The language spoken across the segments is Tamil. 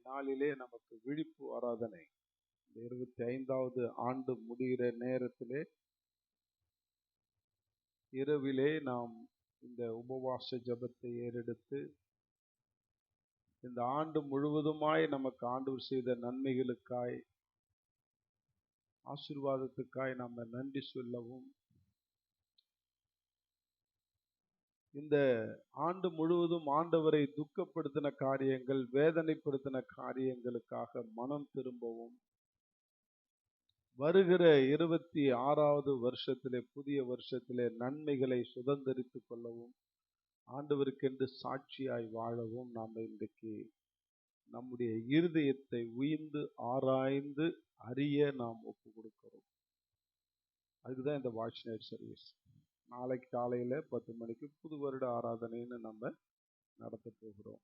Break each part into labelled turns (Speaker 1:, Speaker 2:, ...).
Speaker 1: நாளிலே நமக்கு விழிப்பு ஆராதனை 25வது ஆண்டு முடிகிற நேரத்திலே இரவிலே நாம் இந்த உபவாச ஜெபத்தை ஏறெடுத்து இந்த ஆண்டு முழுவதுமாய் நமக்கு ஆண்டவர் செய்த நன்மைகளுக்காய் ஆசீர்வாதத்துக்காய் நம்ம நன்றி சொல்லவும், இந்த ஆண்டு முழுவதும் ஆண்டவரை துக்கப்படுத்தின காரியங்கள், வேதனைப்படுத்தின காரியங்களுக்காக மனம் திரும்பவும், வருகிற 26வது வருஷத்திலே, புதிய வருஷத்திலே நன்மைகளை சுதந்தரித்துக் கொள்ளவும், ஆண்டவருக்கென்று சாட்சியாய் வாழவும் நாம் இன்றைக்கு நம்முடைய இருதயத்தை உயிர்ந்து ஆராய்ந்து அறிய நாம் ஒப்பு கொடுக்கிறோம். அதுக்குதான் இந்த வாட்ச் நைட் சர்வீஸ். நாளைக்கு காலையில 10 மணிக்கு புது வருட ஆராதனைன்னு நம்ம நடத்த போகிறோம்.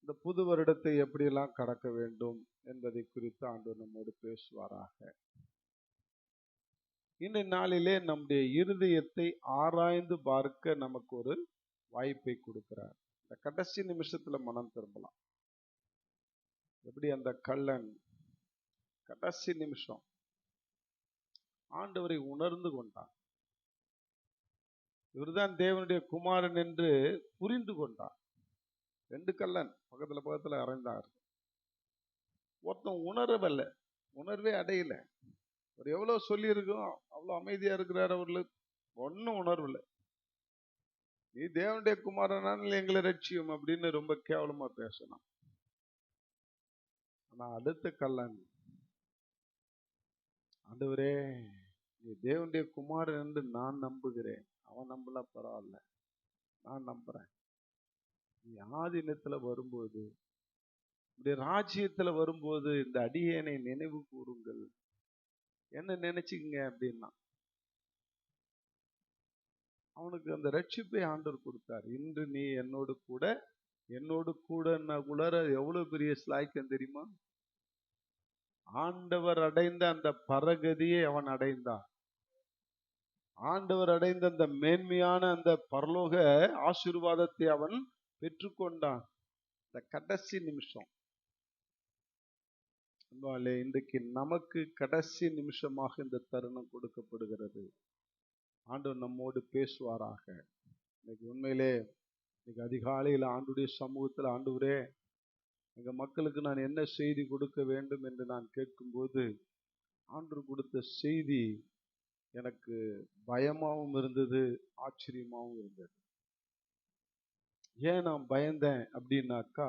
Speaker 1: இந்த புது வருடத்தை எப்படியெல்லாம் கடக்க வேண்டும் என்பதை குறித்து ஆண்டவர் நம்மோடு பேசுவாராக. இந்த நாளிலே நம்முடைய இருதயத்தை ஆராய்ந்து பார்க்க நமக்கு ஒரு வாய்ப்பை கொடுக்கிறார். இந்த கடைசி நிமிஷத்துல மனம் திரும்பலாம். எப்படி அந்த கள்ளன் கடைசி நிமிஷம் ஆண்டவரை உணர்ந்து கொண்டான். இவர்தான் தேவனுடைய குமாரன் என்று புரிந்து கொண்டான். 2 கள்ளன் பக்கத்துல அறைந்தார். ஒருத்தன் உணரவில்லை, உணர்வே அடையல. அவர் எவ்வளவு சொல்லி இருக்கோம், அவ்வளவு அமைதியா இருக்கிறார். அவர்களுக்கு ஒன்னும் உணர்வில்லை. நீ தேவனுடைய குமாரனால எங்களை ரட்சியும் அப்படின்னு ரொம்ப கேவலமா பேசணும். ஆனா அடுத்த கள்ளன், ஆண்டவரே நீ தேவனுடைய குமாரன் என்று நான் நம்புகிறேன். அவன் நம்பல, பரவாயில்ல, நான் நம்புறேன். நீ ஆதினத்துல வரும்போது, இந்த ராஜ்யத்துல வரும்போது இந்த அடியேனை நினைவு கூறுங்கள், என்ன நினைச்சுங்க அப்படின்னா அவனுக்கு அந்த ரட்சிப்பை ஆண்டவர் கொடுத்தார். இன்று நீ என்னோடு கூட உலர எவ்வளவு பெரிய ஸ்லாய்க்கம் தெரியுமா? ஆண்டவர் அடைந்த அந்த பரகதியை அவன் அடைந்தான். ஆண்டவர் அடைந்த அந்த மேன்மையான அந்த பரலோக ஆசீர்வாதத்தை அவன் பெற்றுக்கொண்டான். இந்த கடைசி நிமிஷம் இன்றைக்கு நமக்கு கடைசி நிமிஷமாக இந்த தருணம் கொடுக்கப்படுகிறது. ஆண்டவர் நம்மோடு பேசுவாராக. இன்னைக்கு உண்மையிலே இன்னைக்கு அதிகாலையில் ஆண்டுடைய சமூகத்தில், ஆண்டவரே எங்க மக்களுக்கு நான் என்ன செய்தி கொடுக்க வேண்டும் என்று நான் கேட்கும்போது ஆண்டவர் கொடுத்த செய்தி எனக்கு பயமாகவும் இருந்தது, ஆச்சரியமாகவும் இருந்தது. ஏன் நான் பயந்தேன் அப்படின்னாக்கா,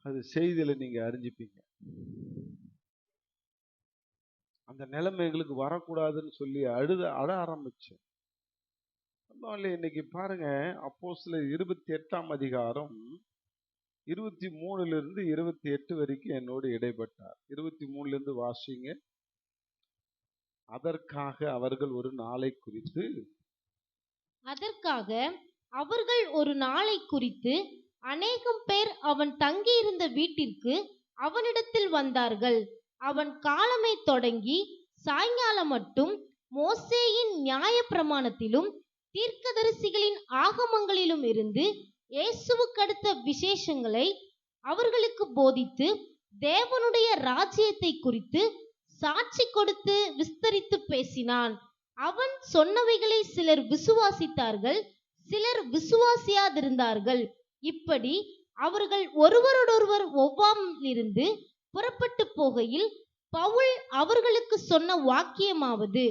Speaker 1: அது செய்தியில நீங்க அறிஞ்சிப்பீங்க. அந்த நிலைமை எங்களுக்கு வரக்கூடாதுன்னு சொல்லி அழ ஆரம்பிச்சேன். இன்னைக்கு பாருங்க, அப்போஸ்தலர் 28ஆம் அதிகாரம் 23 28 வரைக்கும் என்னோடு இடைப்பட்டார். 23 வாசிங்க. அதற்காக அவர்கள் ஒரு நாளை குறித்து அநேகம் பேர் அவன் தங்கியிருந்த வீட்டிற்கு அவனிடத்தில் வந்தார்கள். அவன் காலமே தொடங்கி சாயங்காலம் மட்டும் மோசேயின் நியாயப்பிரமாணத்திலும் தீர்க்கதரிசிகளின் ஆகமங்களிலும் இருந்து இயேசுவுக்கடுத்த விசேஷங்களை அவர்களுக்கு போதித்து தேவனுடைய ராஜ்யத்தை குறித்து சாட்சி கொடுத்து விஸ்தரித்து பேசினான். அவன் சொன்னவைகளை சிலர் விசுவாசித்தார்கள், சிலர் விசுவாசியாதிருந்தார்கள். இப்படி அவர்கள் ஒருவரோடொருவர் ஒவ்வாமல் இருந்து புறப்பட்டு போகையில் பவுல் அவர்களுக்கு சொன்ன வாக்கியமாவது,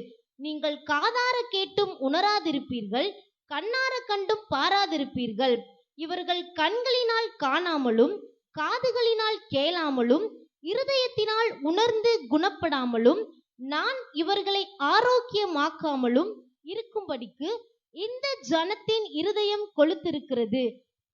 Speaker 1: நீங்கள் காதார கேட்டும் உணராதிருப்பீர்கள், கண்ணார கண்டும் பாராதிருப்பீர்கள். இவர்கள் கண்களினால் காணாமலும் காதுகளினால் கேளாமலும் இருதயத்தினால் உணர்ந்து குணப்படாமலும் நான் இவர்களை ஆரோக்கியமாக்காமலும் இருக்கும்படிக்கு இந்த ஜனத்தின் இருதயம் கொழுத்திருக்கிறது.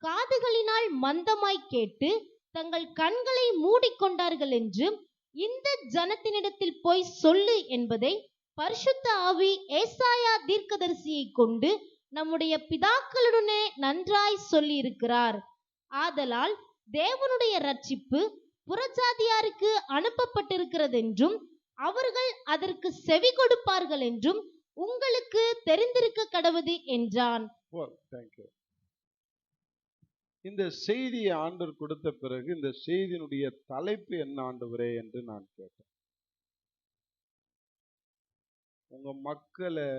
Speaker 1: காதுகளினால் மந்தமாய் கேட்டு தங்கள் கண்களை மூடிக்கொண்டார்கள் என்று இந்த ஜனத்தினிடத்தில் போய் சொல்லு என்பதை பரிசுத்த ஆவி ஏசாயா தீர்க்கதரிசியை கொண்டு நம்முடைய பிதாக்களுடனே நன்றாய் சொல்லி இருக்கிறார். ஆதலால் தேவனுடைய ரட்சிப்பு புறஜாதியாருக்கு அனுப்பப்பட்டிருக்கிறது என்றும் அவர்கள் அதற்கு செவி கொடுப்பார்கள் என்றும் உங்களுக்கு தெரிந்திருக்க கடவுது என்றான். இந்த செய்தியை ஆண்டவர் கொடுத்த பிறகு இந்த செய்தியினுடைய தலைப்பு என்ன ஆண்டவரே என்று நான் கேட்டேன். உங்க மக்களை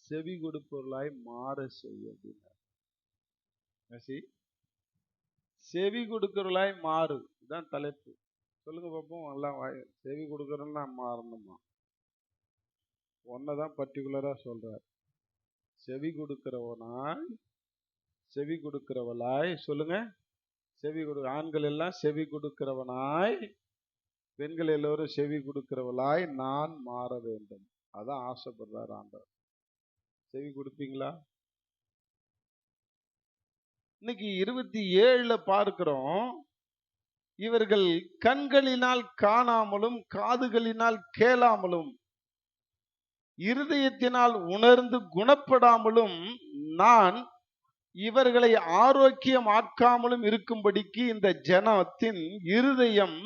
Speaker 1: செவி கொடுப்பவர்களாய் மாற செய்ய அப்படின்னா செவி கொடுக்கிறவர்களாய் மாறு, இதுதான் தலைப்பு. சொல்லுங்க பார்ப்போம். எல்லாம் செவி கொடுக்கறன்னா மாறணுமா? ஒன்னதான் பர்டிகுலரா சொல்றார். செவி கொடுக்கிறவனாய், செவி கொடுக்கிறவளாய், சொல்லுங்க. செவி கொடு, ஆண்கள் எல்லாம் செவி கொடுக்கிறவனாய், பெண்கள் எல்லோரும் செவி கொடுக்கிறவளாய் நான் மாற வேண்டும். அதான் ஆசைப்படுறார் ஆண்டவர். செவி கொடுப்பீங்களா? இன்னைக்கு 27ல பார்க்கிறோம், இவர்கள் கண்களினால் காணாமலும் காதுகளினால் கேளாமலும் இருதயத்தினால் உணர்ந்து குணப்படாமலும் நான் இவர்களை ஆரோக்கியமாக்காமலும் இருக்கும்படிக்கு இந்த ஜனத்தின் இருதயம்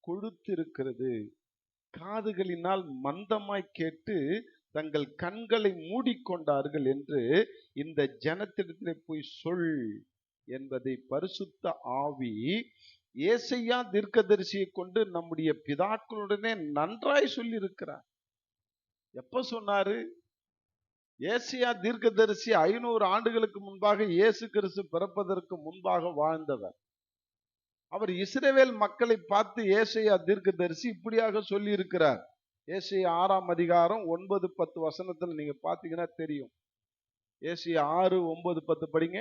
Speaker 1: கொழுத்திருக்கிறது. காதுகளினால் மந்தமாய் கேட்டு தங்கள் கண்களை மூடிக்கொண்டார்கள் என்று இந்த ஜனத்திடத்திலே போய் சொல் என்பதை பரிசுத்த ஆவி ஏசையா தீர்க்கதரிசியை கொண்டு நம்முடைய பிதாக்களுடனே நன்றாய் சொல்லி இருக்கிறார். எப்ப சொன்னாரு? ஏசையா தீர்க்கதரிசி 500 ஆண்டுகளுக்கு முன்பாக இயேசு கிறிஸ்து பிறப்பதற்கு முன்பாக வாழ்ந்தவர். அவர் இஸ்ரவேல் மக்களை பார்த்து ஏசையா தீர்க்கதரிசி இப்படியாக சொல்லி இருக்கிறார். ஏசையா 6ஆம் அதிகாரம் 9-10 வசனத்துல நீங்க பாத்தீங்கன்னா தெரியும். ஏசையா 6:9-10 படிங்க.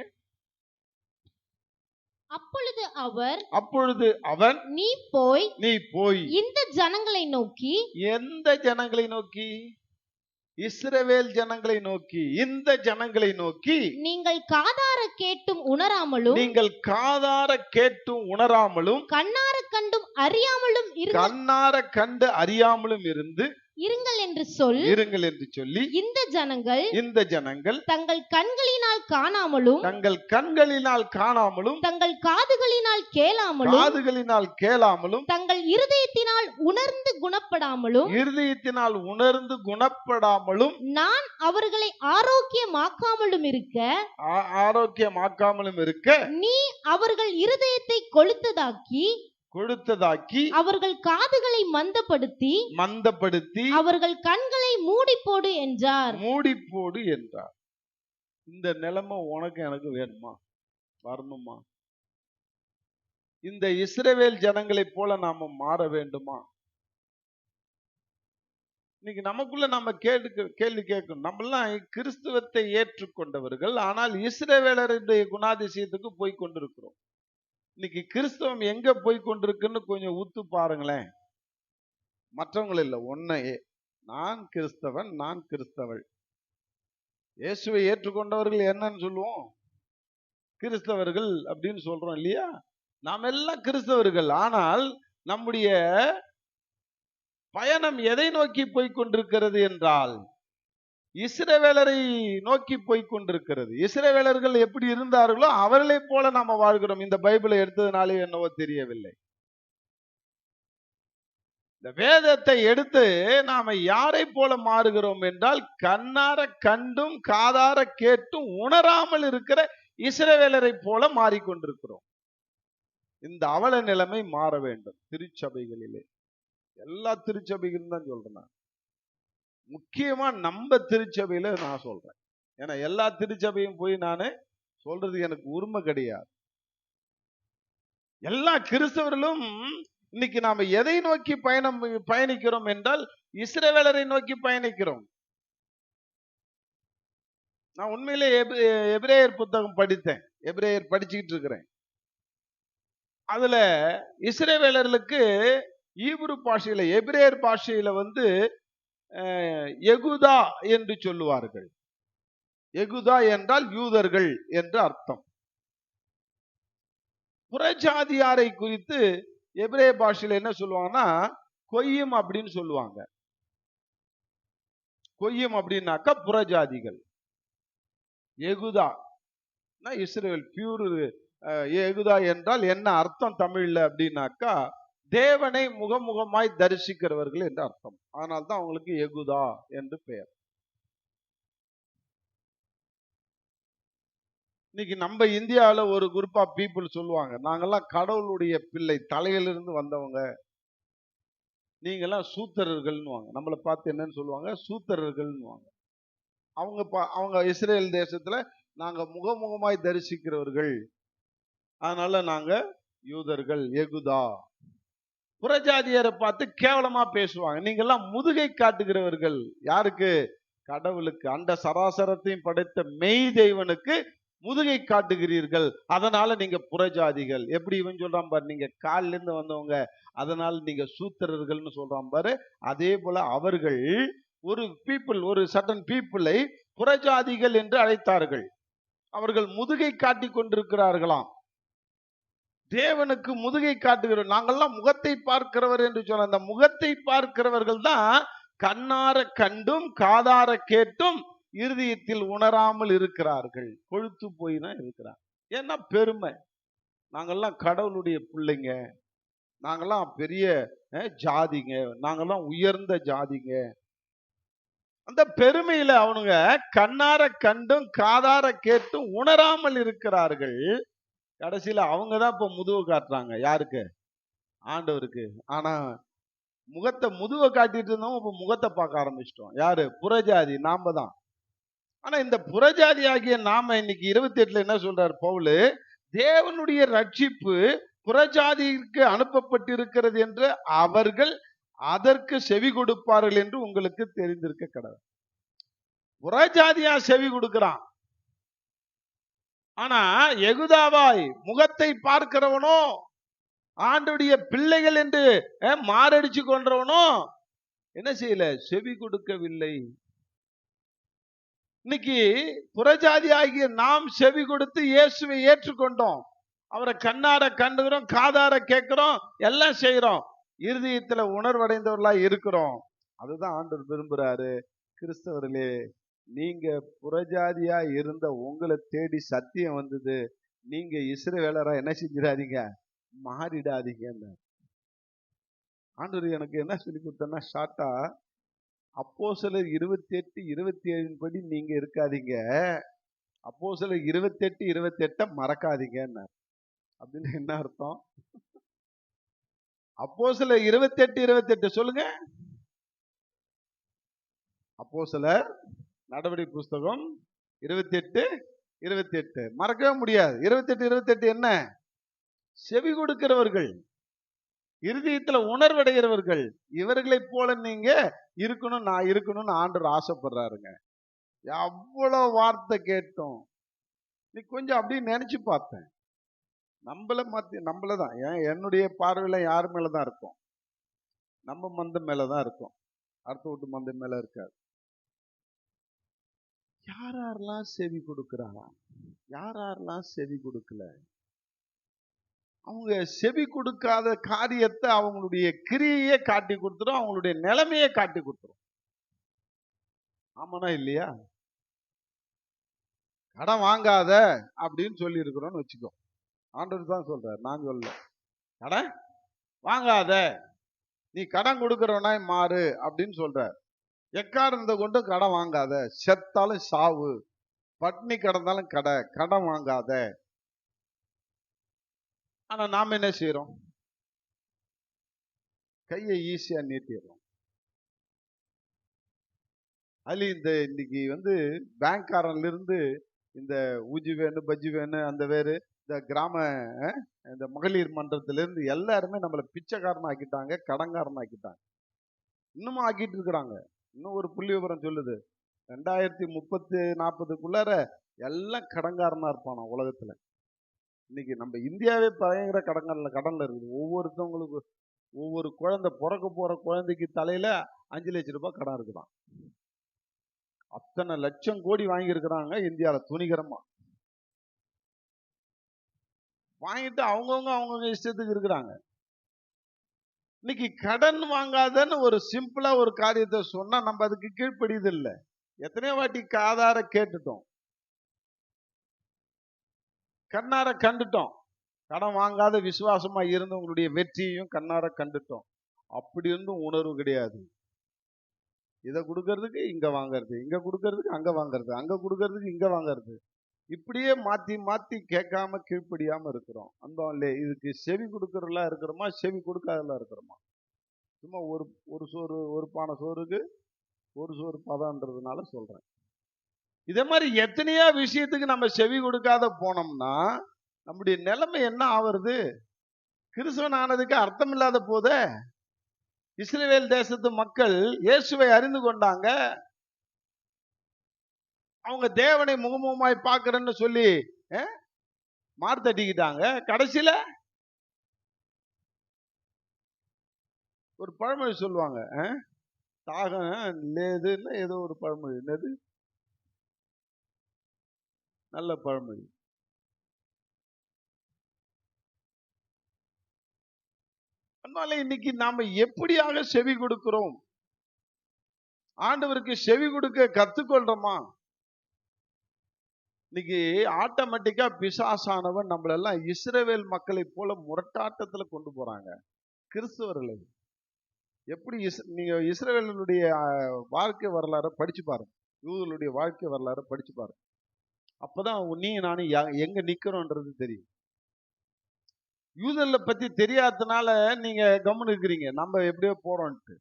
Speaker 1: அப்பொழுது அவன் நீ போய் இந்த ஜனங்களை நோக்கி, எந்த ஜனங்களை நோக்கி? இஸ்ரவேல் ஜனங்களை நோக்கி, இந்த ஜனங்களை நோக்கி, நீங்கள் காதார கேட்டும் உணராமலும் கண்ணார கண்டும் அறியாமலும் இருந்து இருங்கள் என்று சொல்லி இந்த ஜனங்கள் தங்கள் கண்களினால் காணாமலும் தங்கள் காதுகளினால் கேளாமலும் தங்கள் இருதயத்தினால் உணர்ந்து குணப்படாமலும் நான் அவர்களை ஆரோக்கியமாக்காமலும் இருக்க நீ அவர்கள் இருதயத்தை கொழுத்ததாக்கி அவர்கள் காதுகளை மந்தப்படுத்தி அவர்கள் கண்களை மூடி போடு என்றார். இந்த நிலைமை உனக்கு எனக்கு வேணுமா? வரணுமா? இந்த இஸ்ரவேல் ஜனங்களை போல நாம மாற வேண்டுமா? இன்னைக்கு நமக்குள்ள நம்ம கேள்வி கேட்கணும். நம்மெல்லாம் கிறிஸ்துவத்தை ஏற்றுக்கொண்டவர்கள், ஆனால் இஸ்ரவேலருடைய குணாதிசயத்துக்கு போய் கொண்டிருக்கிறோம். இன்னைக்கு கிறிஸ்தவம் எங்க போய் கொண்டிருக்குன்னு கொஞ்சம் உத்து பாருங்களேன். மற்றவங்க இல்ல, ஒன்னையே. நான் கிறிஸ்தவன், நான் கிறிஸ்தவள். இயேசுவை ஏற்றுக்கொண்டவர்கள் என்னன்னு சொல்லுவோம்? கிறிஸ்தவர்கள் அப்படின்னு சொல்றோம் இல்லையா? நாம் எல்லாம் கிறிஸ்தவர்கள். ஆனால் நம்முடைய பயணம் எதை நோக்கி போய் கொண்டிருக்கிறது என்றால் இஸ்ரவேலரை நோக்கி போய் கொண்டிருக்கிறது. இஸ்ரவேலர்கள் எப்படி இருந்தார்களோ அவர்களை போல நாம வாழ்கிறோம். இந்த பைபிளை எடுத்ததுனாலே என்னவோ தெரியவில்லை. இந்த வேதத்தை எடுத்து நாம யாரை போல மாறுகிறோம் என்றால் கண்ணார கண்டும் காதார கேட்டும் உணராமல் இருக்கிற இஸ்ரவேலரை போல மாறிக்கொண்டிருக்கிறோம். இந்த அவல நிலைமை மாற வேண்டும். திருச்சபைகளிலே, எல்லா திருச்சபைகளும் தான் சொல்றேன். முக்கியமா நம்ம திருச்சபையில நான் சொல்றேன். ஏன்னா எல்லா திருச்சபையும் போய் நான் சொல்றது எனக்கு உரிமை கிடையாது. எல்லா கிறிஸ்தவர்களும் இன்னைக்கு நாம எதை நோக்கி பயணிக்கிறோம் என்றால் இஸ்ரவேலரை நோக்கி பயணிக்கிறோம். நான் உண்மையிலே எபிரேயர் புத்தகம் படித்தேன். எபிரேயர் படிச்சுக்கிட்டு இருக்கிறேன். அதுல இஸ்ரவேலர்களுக்கு ஈப்ரு பாஷையில, எபிரேயர் பாஷையில எகுதா என்று சொல்லுவார்கள். எகுதா என்றால் யூதர்கள் என்று அர்த்தம். புறஜாதியாரை குறித்து எபிரேய பாஷையில என்ன சொல்லுவாங்கன்னா கொய்யும் அப்படின்னு சொல்லுவாங்க. கொய்யும் அப்படின்னாக்கா புறஜாதிகள். எகுதா இஸ்ரவேல் பியூர். எகுதா என்றால் என்ன அர்த்தம் தமிழ்ல அப்படின்னாக்கா தேவனை முகமுகமாய் தரிசிக்கிறவர்கள் என்று அர்த்தம். அதனால்தான் அவங்களுக்கு எகுதா என்று பெயர். இன்னைக்கு நம்ம இந்தியாவில் ஒரு குரூப் ஆஃப் பீப்புள் சொல்லுவாங்க, நாங்கெல்லாம் கடவுளுடைய பிள்ளை, தலையிலிருந்து வந்தவங்க, நீங்கெல்லாம் சூத்திரர்கள்னுவாங்க. நம்மளை பார்த்து என்னன்னு சொல்லுவாங்க? சூத்திரர்கள்னுவாங்க. அவங்க இஸ்ரேல் தேசத்துல நாங்க முகமுகமாய் தரிசிக்கிறவர்கள், அதனால நாங்க யூதர்கள், எகுதா. புறஜாதியரை பார்த்து கேவலமா பேசுவாங்க, நீங்கெல்லாம் முதுகை காட்டுகிறவர்கள். யாருக்கு? கடவுளுக்கு, அந்த சராசரத்தையும் படைத்த மெய் தெய்வனுக்கு முதுகை காட்டுகிறீர்கள், அதனால நீங்க புறஜாதிகள். எப்படி இவன் சொல்றான் பாரு, நீங்க காலில இருந்து வந்தவங்க, அதனால நீங்க சூத்திரர்கள்னு சொல்றான் பாரு. அதே போல அவர்கள் ஒரு சட்டன் பீப்புளை புறஜாதிகள் என்று அழைத்தார்கள். அவர்கள் முதுகை காட்டி கொண்டிருக்கிறார்களாம். தேவனுக்கு முதுகை காட்டுகிறோம், நாங்கள்லாம் முகத்தை பார்க்கிறவர் என்று சொன்ன அந்த முகத்தை பார்க்கிறவர்கள் தான் கண்ணார கண்டும் காதார கேட்டும் இருதயத்தில் உணராமல் இருக்கிறார்கள். கொழுத்து போய் தான் இருக்கிறார். ஏன்னா பெருமை, நாங்கெல்லாம் கடவுளுடைய பிள்ளைங்க, நாங்கெல்லாம் பெரிய ஜாதிங்க, நாங்கெல்லாம் உயர்ந்த ஜாதிங்க. அந்த பெருமையில அவனுங்க கண்ணார கண்டும் காதார கேட்டும் உணராமல் இருக்கிறார்கள். கடைசியில அவங்க தான் இப்ப முதுவை காட்டுறாங்க. யாருக்கு? ஆண்டவருக்கு. ஆனா முகத்தை முதுவை காட்டிட்டு இருந்தோம், இப்ப முகத்தை பார்க்க ஆரம்பிச்சிட்டோம். யாரு? புறஜாதி, நாம தான். ஆனா இந்த புறஜாதி ஆகிய நாம இன்னைக்கு 28 என்ன சொல்றாரு பவுலு? தேவனுடைய ரட்சிப்பு புறஜாதிக்கு அனுப்பப்பட்டிருக்கிறது என்று அவர்கள் அதற்கு செவி கொடுப்பார்கள் என்று உங்களுக்கு தெரிந்திருக்க கடவுள். புறஜாதியா செவி கொடுக்கிறான். ஆனா எகுதாவாய் முகத்தை பார்க்கிறவனோ, ஆண்டுடைய பிள்ளைகள் என்று மாரடிச்சு கொன்றவனோ என்ன செய்யல? செவி கொடுக்கவில்லை. இன்னைக்கு புறஜாதி ஆகிய நாம் செவி கொடுத்து இயேசுவை ஏற்றுக்கொண்டோம், அவரை கண்ணார கண்டுகிறோம், காதார கேட்கிறோம், எல்லாம் செய்யறோம், இருதயத்துல உணர்வடைந்தவர்களா இருக்கிறோம். அதுதான் ஆண்டவர் விரும்புறாரு. கிறிஸ்தவர்களே, நீங்க புறஜாதியா இருந்த உங்களை தேடி சத்தியம் வந்தது, நீங்க இஸ்ரவேலரா என்ன செஞ்சிடாதீங்க? மாறிடாதீங்க. ஆண்டவர் எனக்கு என்ன சொல்லி கொடுத்தா, ஷார்ட்டா அப்போஸ்தலர் 28:27 படி நீங்க இருக்காதீங்க, அப்போஸ்தலர் 28:28 மறக்காதீங்க. அப்படின்னு என்ன அர்த்தம்? அப்போஸ்தலர் 28:28 சொல்லுங்க. அப்போஸ்தலர் நடவடிக்கை புஸ்தகம் 28:28 மறக்கவே முடியாது. 28:28 என்ன? செவி கொடுக்கிறவர்கள், இருதயத்துல உணர்வடைகிறவர்கள், இவர்களை போல நீங்க இருக்கணும், நான் இருக்கணும்னு ஆண்டவர் ஆசைப்படுறாருங்க. எவ்வளவு வார்த்தை கேட்டோம். நீ கொஞ்சம் அப்படி நினைச்சு பார்த்தேன், நம்மளதான் என்னுடைய பார்வையில யார் மேலதான் இருக்கும்? நம்ம மந்த மேலதான் இருக்கும், அடுத்த வீட்டு மந்த மேல இருக்காது. யாரெல்லாம் செவி கொடுக்கிறாங்க, யாரெல்லாம் செவி கொடுக்கல? அவங்க செவி கொடுக்காத காரியத்தை அவங்களுடைய கிரியையே காட்டி கொடுத்துரும், அவங்களுடைய நிலைமையை காட்டி கொடுத்துரும். ஆமானா இல்லையா? கடன் வாங்காத அப்படின்னு சொல்லி இருக்கிறோம்னு வச்சுக்கோ. ஆண்டவர் தான் சொல்றாரு, நான் சொல்ல. கடன் வாங்காத, நீ கடன் கொடுக்கிறவனாய் மாறு அப்படின்னு சொல்ற. எக்காரணத்தை கொண்டு கடன் வாங்காத, செத்தாலும் சாவு, பட்னி கிடந்தாலும் கடன் வாங்காத. ஆனா நாம என்ன செய்யறோம்? கையை ஈஸியா நீட்டிடுறோம். அதுல இன்னைக்கு பேங்க்காரன்ல இருந்து இந்த ஊஜி வேணும், பஜ்ஜி வேணும், அந்த வேறு இந்த கிராம இந்த மகளிர் மன்றத்திலிருந்து எல்லாருமே நம்மளை பிச்சைக்காரன் ஆக்கிட்டாங்க, கடன்காரன் ஆக்கிட்டாங்க, இன்னமும் ஆக்கிட்டு இருக்கிறாங்க. இன்னும் ஒரு புள்ளி விவரம் சொல்லுது, 2030-40க்குள்ளார எல்லாம் கடன்காரனா இருப்பானா உலகத்துல. இன்னைக்கு நம்ம இந்தியாவே பயங்கர கடன்ல இருக்குது. ஒவ்வொருத்தவங்களுக்கு ஒவ்வொரு குழந்தை பிறக்க போற குழந்தைக்கு தலையில 5 லட்சம் ரூபாய் கடன் இருக்குதான். அத்தனை லட்சம் கோடி வாங்கி இருக்கிறாங்க இந்தியாவில் துணிகரமா. வாங்கிட்டு அவங்கவுங்க இஷ்டத்துக்கு இருக்கிறாங்க. இன்னைக்கு கடன் வாங்காதன்னு ஒரு சிம்பிளா ஒரு காரியத்தை சொன்னா நம்ம அதுக்கு கீழ்ப்படியது இல்லை. எத்தனையோ வாட்டி காதார கேட்டுட்டோம், கண்ணார கண்டுட்டோம். கடன் வாங்காத விசுவாசமா இருந்தவங்களுடைய வெற்றியையும் கண்ணார கண்டுட்டோம். அப்படி இருந்தும் உணர்வு கிடையாது. இதை கொடுக்கறதுக்கு இங்க வாங்கறது, இங்க கொடுக்கறதுக்கு அங்க வாங்கறது, அங்க கொடுக்கறதுக்கு இங்க வாங்கறது. இப்படியே மாத்தி மாத்தி கேட்காம கீழ்ப்படியாம இருக்கிறோம். அந்த இதுக்கு செவி கொடுக்கறதெல்லாம் இருக்கிறோமா, செவி கொடுக்காதெல்லாம் இருக்கிறோமா? சும்மா ஒரு ஒரு சோறு, ஒரு பானை சோறுக்கு ஒரு சோறு பதம்ன்றதுனால சொல்றேன். இதே மாதிரி எத்தனையோ விஷயத்துக்கு நம்ம செவி கொடுக்காத போனோம்னா நம்முடைய நிலைமை என்ன ஆவறது? கிறிஸ்தவன் ஆனதுக்கு அர்த்தம் இல்லாத போதே. இஸ்ரவேல் தேசத்து மக்கள் இயேசுவை அறிந்து கொண்டாங்க. அவங்க தேவனை முகமுகமாய் பார்க்கிறேன்னு சொல்லி மார்த்தட்டிக்கிட்டாங்க. கடைசியில ஒரு பழமொழி சொல்லுவாங்க, தாகம் லேதுன்னு ஏதோ ஒரு பழமொழி. என்னது? நல்ல பழமொழி. அதனால இன்னைக்கு நாம எப்படியாக செவி கொடுக்கிறோம்? ஆண்டவருக்கு செவி கொடுக்க கத்துக்கொள்றோமா? இன்னைக்கு ஆட்டோமேட்டிக்கா பிசாசானவன் நம்மளெல்லாம் இஸ்ரவேல் மக்களை போல முரட்டாட்டத்துல கொண்டு போறாங்க. கிறிஸ்தவர்களை எப்படி நீங்க இஸ்ரவேலுடைய வாழ்க்கை வரலாறு படிச்சு பாருங்க, யூதர்களுடைய வாழ்க்கை வரலாறு படிச்சு பாருங்க. அப்பதான் நீங்க நானும் எங்க நிக்கிறோன்றது தெரியும். யூதர்களை பத்தி தெரியாததுனால நீங்க கம்முன்னு இருக்கிறீங்க. நம்ம எப்படியோ போறோம்ட்டு.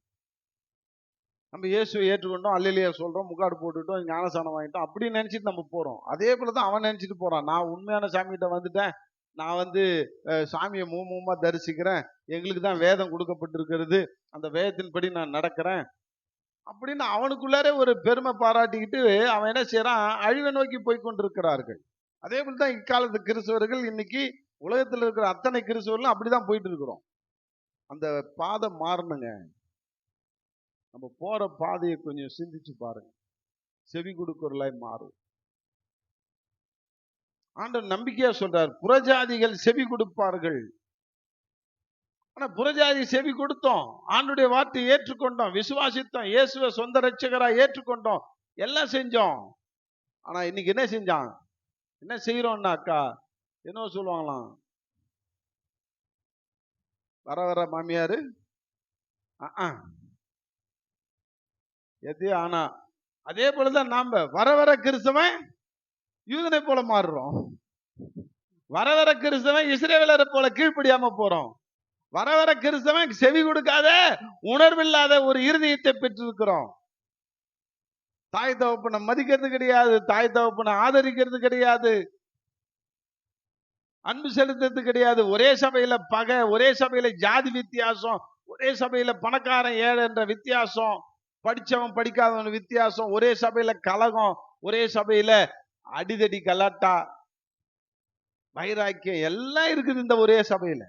Speaker 1: நம்ம இயேசுவை ஏற்றுக்கொண்டோம், அல்லேலூயா சொல்றோம், முக்காடு போட்டுட்டோம், ஞானசானம் வாங்கிட்டோம் அப்படின்னு நினைச்சிட்டு நம்ம போறோம். அதே போலதான் அவன் நினைச்சிட்டு போறான். நான் உண்மையான சாமிகிட்ட வந்துட்டேன், நான் சாமியை முகமுகமா தரிசிக்கிறேன், எங்களுக்கு தான் வேதம் கொடுக்கப்பட்டிருக்கிறது, அந்த வேதத்தின்படி நான் நடக்கிறேன் அப்படின்னு அவனுக்குள்ளாரே ஒரு பெருமை பாராட்டிக்கிட்டு அவன் என்ன செய்யறான்? அழிவை நோக்கி போய் கொண்டிருக்கிறார்கள். அதே போலதான் இக்காலத்து கிறிஸ்தவர்கள் இன்னைக்கு உலகத்தில் இருக்கிற அத்தனை கிறிஸ்தவர்களும் அப்படிதான் போயிட்டு இருக்கிறோம். அந்த பாதை மாறணுங்க. நம்ம போற பாதையை கொஞ்சம் சிந்திச்சு பாருங்க. செவி கொடுக்கிறவர்களாய் மாறும். ஆண்டவர் நம்பிக்கையா சொல்றார், புறஜாதிகள் செவி கொடுப்பார்கள். ஆனா புறஜாதி செவி கொடுத்தோம், ஆண்டுடைய வார்த்தையை ஏற்றுக்கொண்டோம், விசுவாசித்தோம், இயேசுவை சொந்த ரட்சகரா ஏற்றுக்கொண்டோம், எல்லாம் செஞ்சோம். ஆனா இன்னைக்கு என்ன செஞ்சான்? என்ன செய்யறோம்னாக்கா என்ன சொல்லுவாங்களாம், வர வர மாமியாரு எதையோ. ஆனா அதே போலதான் நாம வர வர கிறிஸ்தவன் யூதனை போல மாறுறோம். வர வர கிறிஸ்தவன் இஸ்ரவேலரை போல கீழ்ப்படியாம போறோம். வர வர கிறிஸ்தவன் செவி கொடுக்காத உணர்வில்லாத ஒரு இருதயத்தை பெற்றிருக்கிறோம். தாய் தகப்பனை மதிக்கிறது கிடையாது, தாய் தகப்பனை ஆதரிக்கிறது கிடையாது, அன்பு செலுத்துறது கிடையாது. ஒரே சபையில பகை, ஒரே சபையில ஜாதி வித்தியாசம், ஒரே சபையில பணக்காரன் ஏழை என்ற வித்தியாசம், படிச்சவன் படிக்காதவன் வித்தியாசம், ஒரே சபையில கலகம், ஒரே சபையில அடிதடி கலாட்டா, வைராக்கியம் எல்லாம் இருக்குது இந்த ஒரே சபையில.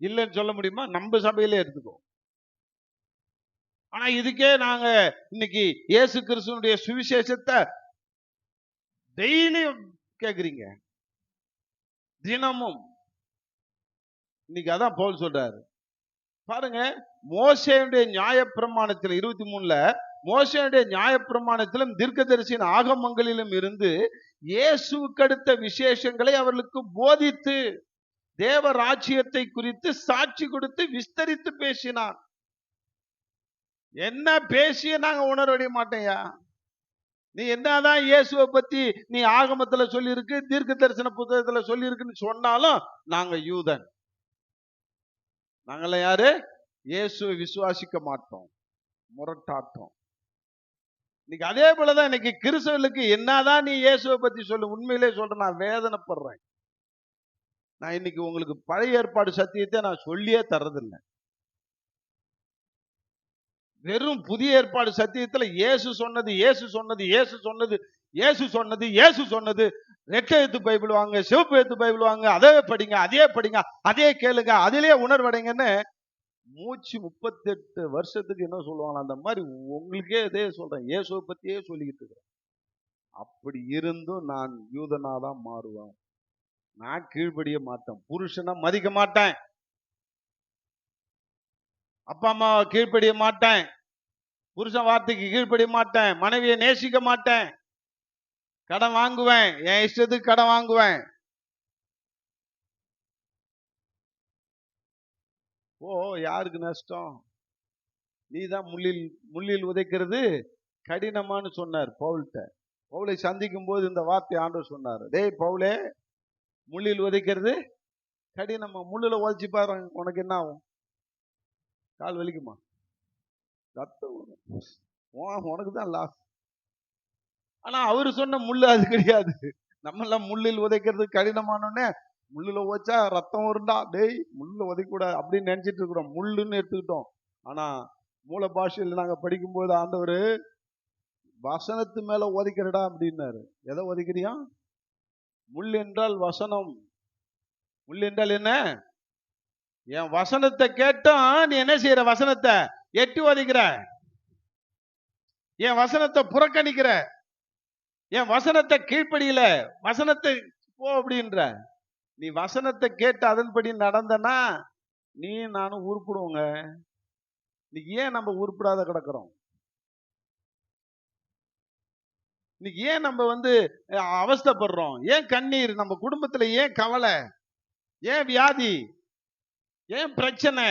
Speaker 1: இல்லைன்னு சொல்ல முடியுமா? நம்ம சபையில எடுத்துக்கோ. ஆனா இதுக்கே நாங்க இன்னைக்கு இயேசு கிறிஸ்துவினுடைய சுவிசேஷத்தை டெய்லியும் கேக்குறீங்க, தினமும். இன்னைக்கு அதான் பவுல் சொல்றாரு பாருங்க, மோசேயுடைய நியாயப்பிரமாணத்தில் 23ல மோசேயுடைய நியாயப்பிரமாணத்திலும் தீர்க்கதரிசியின் ஆகமங்களிலும் இருந்து இயேசுவுக்கு அடுத்த விசேஷங்களை அவர்களுக்கு போதித்து தேவ ராஜ்யத்தை குறித்து சாட்சி கொடுத்து விஸ்தரித்து பேசினார். என்ன பேசிய நாங்க உணரவிட மாட்டேயா? நீ என்னதான் இயேசுவை பத்தி நீ ஆகமத்துல சொல்லி இருக்கு, தீர்க்க தரிசன புத்தகத்துல சொல்லி இருக்குன்னு சொன்னாலும் நாங்க யூதன். நாங்கெல்லாம் யாரு? இயேசுவை விசுவாசிக்க மாட்டோம், முரட்டாட்டோம். இன்னைக்கு அதே போலதான் இன்னைக்கு கிறிஸ்தவர்களுக்கு என்னதான் நீ இயேசுவை பத்தி சொல்லு, உண்மையிலே சொல்றேன், நான் வேதனைப்படுறேன். நான் இன்னைக்கு உங்களுக்கு பழைய ஏற்பாடு சத்தியத்தை நான் சொல்லியே தர்றதில்லை. வெறும் புதிய ஏற்பாடு சத்தியத்துல இயேசு சொன்னது, இயேசு சொன்னது, இயேசு சொன்னது, இயேசு சொன்னது, இயேசு சொன்னது. ரெட்டை எழுத்து பைபிள் வாங்க, சிவப்பு எழுத்து பைபிள் வாங்க, அதே படிங்க, அதே படிங்க, அதே கேளுங்க, அதிலே உணர்வடைங்கன்னு மூச்சு 38 வருஷத்துக்கு என்ன சொல்லுவாங்க அந்த மாதிரி உங்களுக்கே இதே சொல்றேன், இயேசுவை பத்தியே சொல்லிக்கிட்டு இருக்கிறேன். அப்படி இருந்தும் நான் யூதனாதான் மாறுவேன். நான் கீழ்ப்படிய மாட்டேன், புருஷனை மதிக்க மாட்டேன், அப்பா அம்மா கீழ்ப்படிய மாட்டேன், புருஷன் வார்த்தைக்கு கீழ்ப்படிய மாட்டேன், மனைவியை நேசிக்க மாட்டேன், கடன் வாங்குவேன், என் இஷ்டத்துக்கு கடன் வாங்குவேன். ஓ, யாருக்கு நஷ்டம்? நீதான் முள்ளில் உதைக்கிறது கடினமானு சொன்னார் பவுல்ட்ட. பவுலை சந்திக்கும் போது இந்த வார்த்தை ஆண்டவர் சொன்னார், டேய் பவுலே, முள்ளில் உதைக்கிறது கடினமா, முள்ளுல உதைச்சு பாரு, உனக்கு என்ன ஆகும்? கால் வலிக்குமா? ரத்தம் உனக்கு தான் லாஸ். ஆனா அவரு சொன்ன முள்ளு அது கிடையாது. நம்ம எல்லாம் முள்ளில் உதைக்கிறது கடினமானோடனே முள்ளுல உதைச்சா ரத்தம் வருண்டா, டேய் முள்ளுல உதைக்கூடாது அப்படின்னு நினைச்சிட்டு இருக்கிறோம். முள்ளுன்னு எடுத்துக்கிட்டோம். ஆனா மூல பாஷையில் நாங்க படிக்கும்போது ஆண்டவர் வசனத்து மேல உதைக்கிறடா அப்படின்னாரு. எதை உதைக்கிறியா? முள் என்றால் வசனம். முள் என்றால் என்ன? என் வசனத்தை கேட்டோம் நீ என்ன செய்யற? வசனத்தை எட்டி உதைக்கிற, என் வசனத்தை புறக்கணிக்கிற, என் வசனத்தை கீழ்ப்படியில, வசனத்தை போ அப்படின்ற. நீ வசனத்தை கேட்டு அதன்படி நடந்தனா நீ நானும் உருப்பிடுவோங்க. இன்னைக்கு ஏன் நம்ம உருப்பிடாத கிடக்கிறோம்? இன்னைக்கு ஏன் நம்ம அவஸ்தைப்படுறோம்? ஏன் கண்ணீர்? நம்ம குடும்பத்துல ஏன் கவலை? ஏன் வியாதி? ஏன் பிரச்சனை?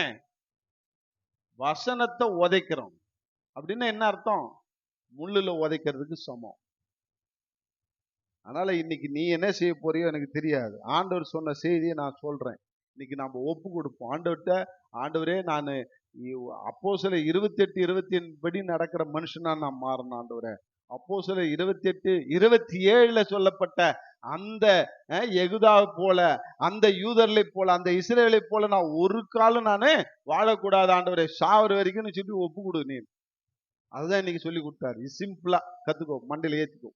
Speaker 1: வசனத்தை உதைக்கிறோம் அப்படின்னா என்ன அர்த்தம்? முள்ளுல உதைக்கிறதுக்கு சமம். அதனால இன்னைக்கு நீ என்ன செய்ய போறியோ எனக்கு தெரியாது. ஆண்டவர் சொன்ன செய்தியை நான் சொல்றேன். இன்னைக்கு நம்ம ஒப்பு கொடுப்போம் ஆண்டவர்கிட்ட. ஆண்டவரே, நான் அப்போஸ்தலர் 28:28 படி நடக்கிற மனுஷனா நான் மாறணும் ஆண்டவரே. அப்போஸ்தலர் 28:27 சொல்லப்பட்ட அந்த யெகூதாவை போல, அந்த யூதர்களை போல, அந்த இஸ்ரவேலை போல நான் ஒரு காலம் நானு வாழக்கூடாது ஆண்டவரே, சாவர வரைக்கும் சொல்லி ஒப்பு கொடு நீ. அதுதான் இன்னைக்கு சொல்லி கொடுத்தாரு. சிம்பிளா கத்துக்கோ, மண்டையில ஏத்துக்கோ.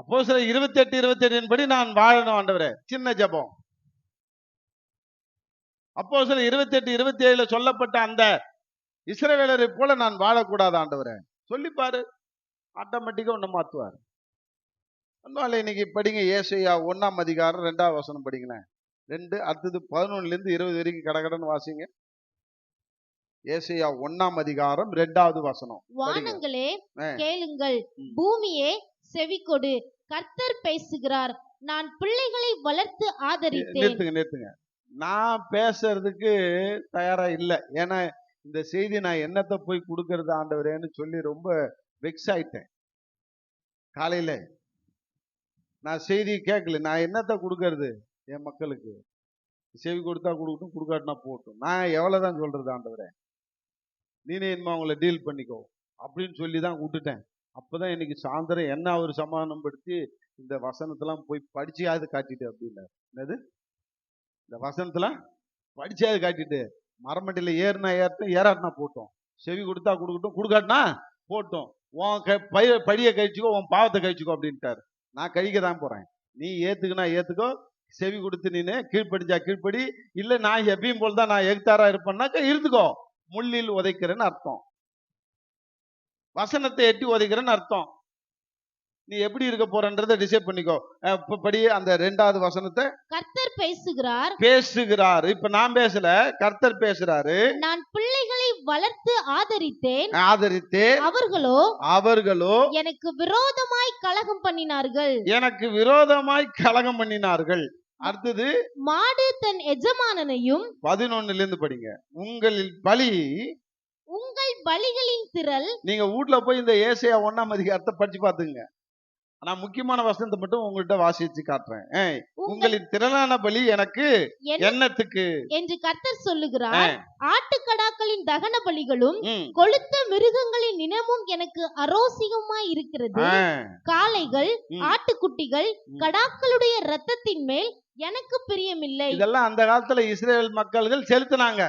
Speaker 1: அப்போஸ்தலர் 28:28 படி நான் வாழணும் ஆண்டவரே. சின்ன ஜெபம். அப்போஸ்தலர் 28:27 சொல்லப்பட்ட அந்த இஸ்ரவேலரை போல நான் வாழக்கூடாது ஆண்டவரே சொல்லி பாரு, ஆட்டோமேட்டிக்கா ஒண்ணு மாத்துவார். அதனால இன்னைக்கு படிங்க, ஏசாயா 1:2 படிங்களேன். 2 அடுத்தது 11-20 வரைக்கும் கடகடன்னு வாசிங்க. ஏசாயா 1:2
Speaker 2: வானங்களே கேளுங்கள், பூமியே செவிகொடு, கர்த்தர் பேசுகிறார், நான் பிள்ளைகளை வளர்த்து ஆதரித்தேன்.
Speaker 1: நிறுத்துங்க. நான் பேசுறதுக்கு தயாரா இல்லை. ஏன்னா இந்த செய்தி நான் என்னத்தை போய் கொடுக்கறது ஆண்டவரேன்னு சொல்லி ரொம்ப வெக்ஸ் ஆயிட்டேன். காலையில நான் செய்தி கேட்கல. நான் என்னத்தை கொடுக்கறது என் மக்களுக்கு? செவி கொடுத்தா கொடுக்கட்டும், கொடுக்காட்டினா போட்டும். நான் எவ்வளவுதான் சொல்றது ஆண்டவரே, நீனே இனிமே அவங்கள டீல் பண்ணிக்கோ அப்படின்னு சொல்லி தான் விட்டுட்டேன். அப்பதான் இன்னைக்கு சாயந்தரம் என்ன ஒரு சமாதானம் படுத்தி இந்த வசனத்தெல்லாம் போய் படிச்சியாவது காட்டிட்டு அப்படின்னாரு. என்னது? இந்த வசனத்தெல்லாம் படிச்சாவது காட்டிட்டு, மரமண்டியில ஏறினா ஏறட்டும், ஏறாட்டினா போட்டோம். செவி கொடுத்தா கொடுக்கட்டும், கொடுக்காட்டினா போட்டோம். உன் படியை கழிச்சுக்கோ, உன் பாவத்தை கழிச்சுக்கோ அப்படின்ட்டாரு. நான் கழிக்க தான் போறேன். நீ ஏத்துக்குனா ஏத்துக்கோ, செவி கொடுத்து நீனு கீழ்ப்படிஞ்சா கீழ்ப்படி, இல்லை நான் எப்பயும் போல் தான் நான் எகுத்தாரா இருப்பேன்னாக்கா இருந்துக்கோ. முள்ளில் உதைக்கிறேன்னு அர்த்தம். வசனத்தை எட்டி உதைக்கிறேன்னு அர்த்தம். நீ எப்படி இருக்க போறன்றதை டிசைட் பண்ணிக்கோ. படி அந்த 2வது வசனத்தை.
Speaker 2: கர்த்தர்
Speaker 1: பேசுகிறார். இப்ப நான் பேசல, கர்த்தர் பேசுறாரு.
Speaker 2: நான் பிள்ளைகளை வளர்த்து ஆதரித்தேன், அவர்களோ எனக்கு விரோதமாய் கலகம் பண்ணினார்கள். அடுத்தது, மாடு தன் எஜமானனையும்.
Speaker 1: 11 படிங்க.
Speaker 2: உங்கள் பலிகளின் திரள்.
Speaker 1: நீங்க வீட்டுல போய் இந்த ஏசாயா 1:2 படிச்சு பாத்துங்க. நான் முக்கியமான வசனத்தை மட்டும் உங்கள்கிட்ட வாசிச்சு காட்டுறேன். உங்களின் திரளான பலி எனக்கு என்னத்துக்கு
Speaker 2: என்று கர்த்தர் சொல்லுகிறார். ஆட்டுக்கடாக்களின் தகன பலிகளும் கொழுத்த மிருகங்களின் இனமும் எனக்கு அரோசிகமாய் இருக்கிறது. காளைகள், ஆட்டுக்குட்டிகள், கடாக்களுடைய இரத்தத்தின் மேல் எனக்கு பிரியமில்லை.
Speaker 1: இதெல்லாம் அந்த காலத்துல இஸ்ரேல் மக்கள்கள் செலுத்தினாங்க.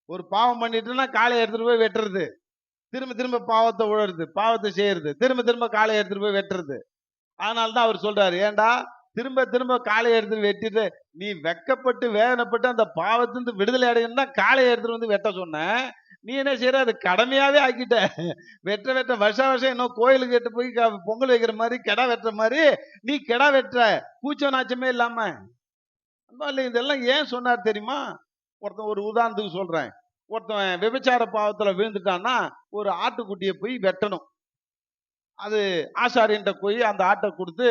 Speaker 1: ஒரு பாவம் பண்ணிட்டுனா காளையை எடுத்துட்டு போய் வெட்டுறது, திரும்ப பாவத்தை உழறது, பாவத்தை செய்யறது, திரும்ப காளையை எடுத்துட்டு போய் வெட்டுறது. அதனால்தான் அவர் சொல்றாரு, ஏண்டா திரும்ப காளையை எடுத்துட்டு வெட்டிட்டு நீ வெக்கப்பட்டு வேதனைப்பட்டு அந்த பாவத்திலிருந்து விடுதலை அடையணும்னா காளையை எடுத்துட்டு வெட்ட சொன்ன. நீ என்ன செய்யற? அது கடமையாவே ஆக்கிட்ட. வெட்ட வருஷம் இன்னும் கோயிலுக்கு கேட்டு போய் பொங்கல் வைக்கிற மாதிரி, கெடா வெட்டுற மாதிரி நீ கெடா வெட்டுற, கூச்ச நாச்சமே இல்லாம. இதெல்லாம் ஏன் சொன்னார் தெரியுமா? ஒருத்தன், ஒரு உதாரணத்துக்கு சொல்றேன், ஒருத்தன் விபச்சார பாவத்துல விழுந்துட்டான்னா ஒரு ஆட்டுக்குட்டியை போய் வெட்டணும். அது ஆசாரியன்ட்ட போய் அந்த ஆட்டை கொடுத்து,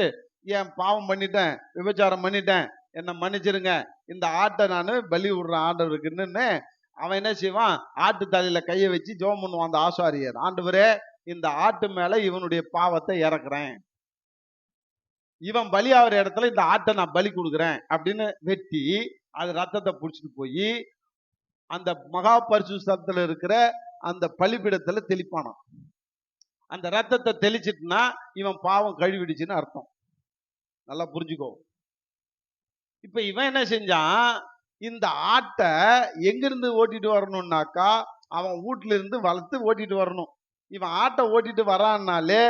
Speaker 1: என் பாவம் பண்ணிட்டேன், விபச்சாரம் பண்ணிட்டேன், என்னை மன்னிச்சிருங்க, இந்த ஆட்டை நான் பலி விடுறேன் ஆண்டவருக்குன்னு அவன் என்ன செய்வான்? ஆட்டு தலையில கையை வச்சு ஜெபம் பண்ணுவான் அந்த ஆசாரியர். ஆண்டவரே, இந்த ஆட்டு மேல இவனுடைய பாவத்தை இறக்குறேன், இவன் பலியாகிற இடத்துல இந்த ஆட்டை நான் பலி கொடுக்குறேன் அப்படின்னு வெட்டி அது ரத்தத்தை புடிச்சிட்டு போய் அந்த மகா பரிசுத்தத்துல இருக்கிற அந்த பலிபீடத்துல தெளிப்பானான். அந்த ரத்தத்தை தெளிச்சிட்டுனா இவன் பாவம் கழுவிடுச்சுன்னு அர்த்தம். நல்லா புரிஞ்சுக்கோ. இப்ப இவன் என்ன செஞ்சான், இந்த ஆட்டை எங்கிருந்து ஓட்டிட்டு வரணும்னாக்கா அவன் வீட்டுல இருந்து வளர்த்து ஓட்டிட்டு வரணும். இவன் ஆட்டை ஓட்டிட்டு வரான்னாலே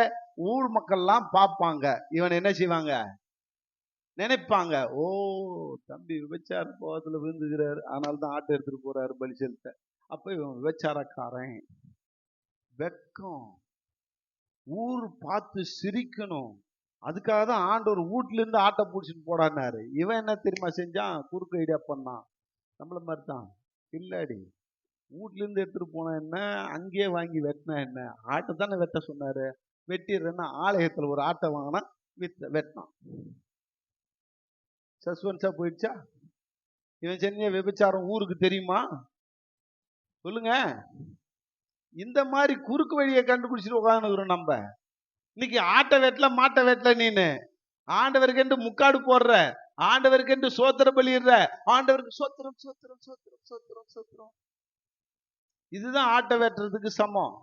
Speaker 1: ஊர் மக்கள்லாம் பார்ப்பாங்க, இவன் என்ன செய்வாங்க, நினைப்பாங்க, ஓ தம்பி விபச்சார போகத்துல விழுந்துக்கிறாரு, அதனால்தான் ஆட்டை எடுத்துட்டு போறாரு பலி செலுத்த. அப்ப இவன் விபச்சாரக்காரன். வெக்கம், ஊர் பார்த்து சிரிக்கணும். அதுக்காக தான் ஆண்டவர் வீட்டுல இருந்து ஆட்டை பிடிச்சிட்டு போடான்னாரு. இவன் என்ன தெரியுமா செஞ்சான், குறுக்கு ஐடியா பண்ணான். நம்மள மாதிரி தான் இல்லாடி, வீட்டுல இருந்து எடுத்துட்டு போனா என்ன, அங்கேயே வாங்கி வெட்டினா என்ன, ஆட்டை தானே வெட்ட சொன்னாரு, வெட்டிடுறேன்னா ஆலயத்துல ஒரு ஆட்டை வாங்கினா வெட்டினான். சஸ்பென்ஸா போயிடுச்சா? இவன் செஞ்ச விபச்சாரம் ஊருக்கு தெரியுமா? சொல்லுங்க. இந்த மாதிரி குறுக்கு வழியை கண்டுபிடிச்சிட்டு உட்காந்துக்கிறோம் நம்ம. இன்னைக்கு ஆட்டை வெட்டல மாட்டை வெட்டல, நீனு ஆண்டவருக்கு என்று முக்காடு போடுற, ஆண்டவருக்கு என்று சோத்திர பலிடுற, ஆண்டவருக்கு சோத்திரம் சோத்திரம் சோத்திரம் சோத்திரம் சோத்திரம். இதுதான் ஆட்டை வெட்டுறதுக்கு சமம்.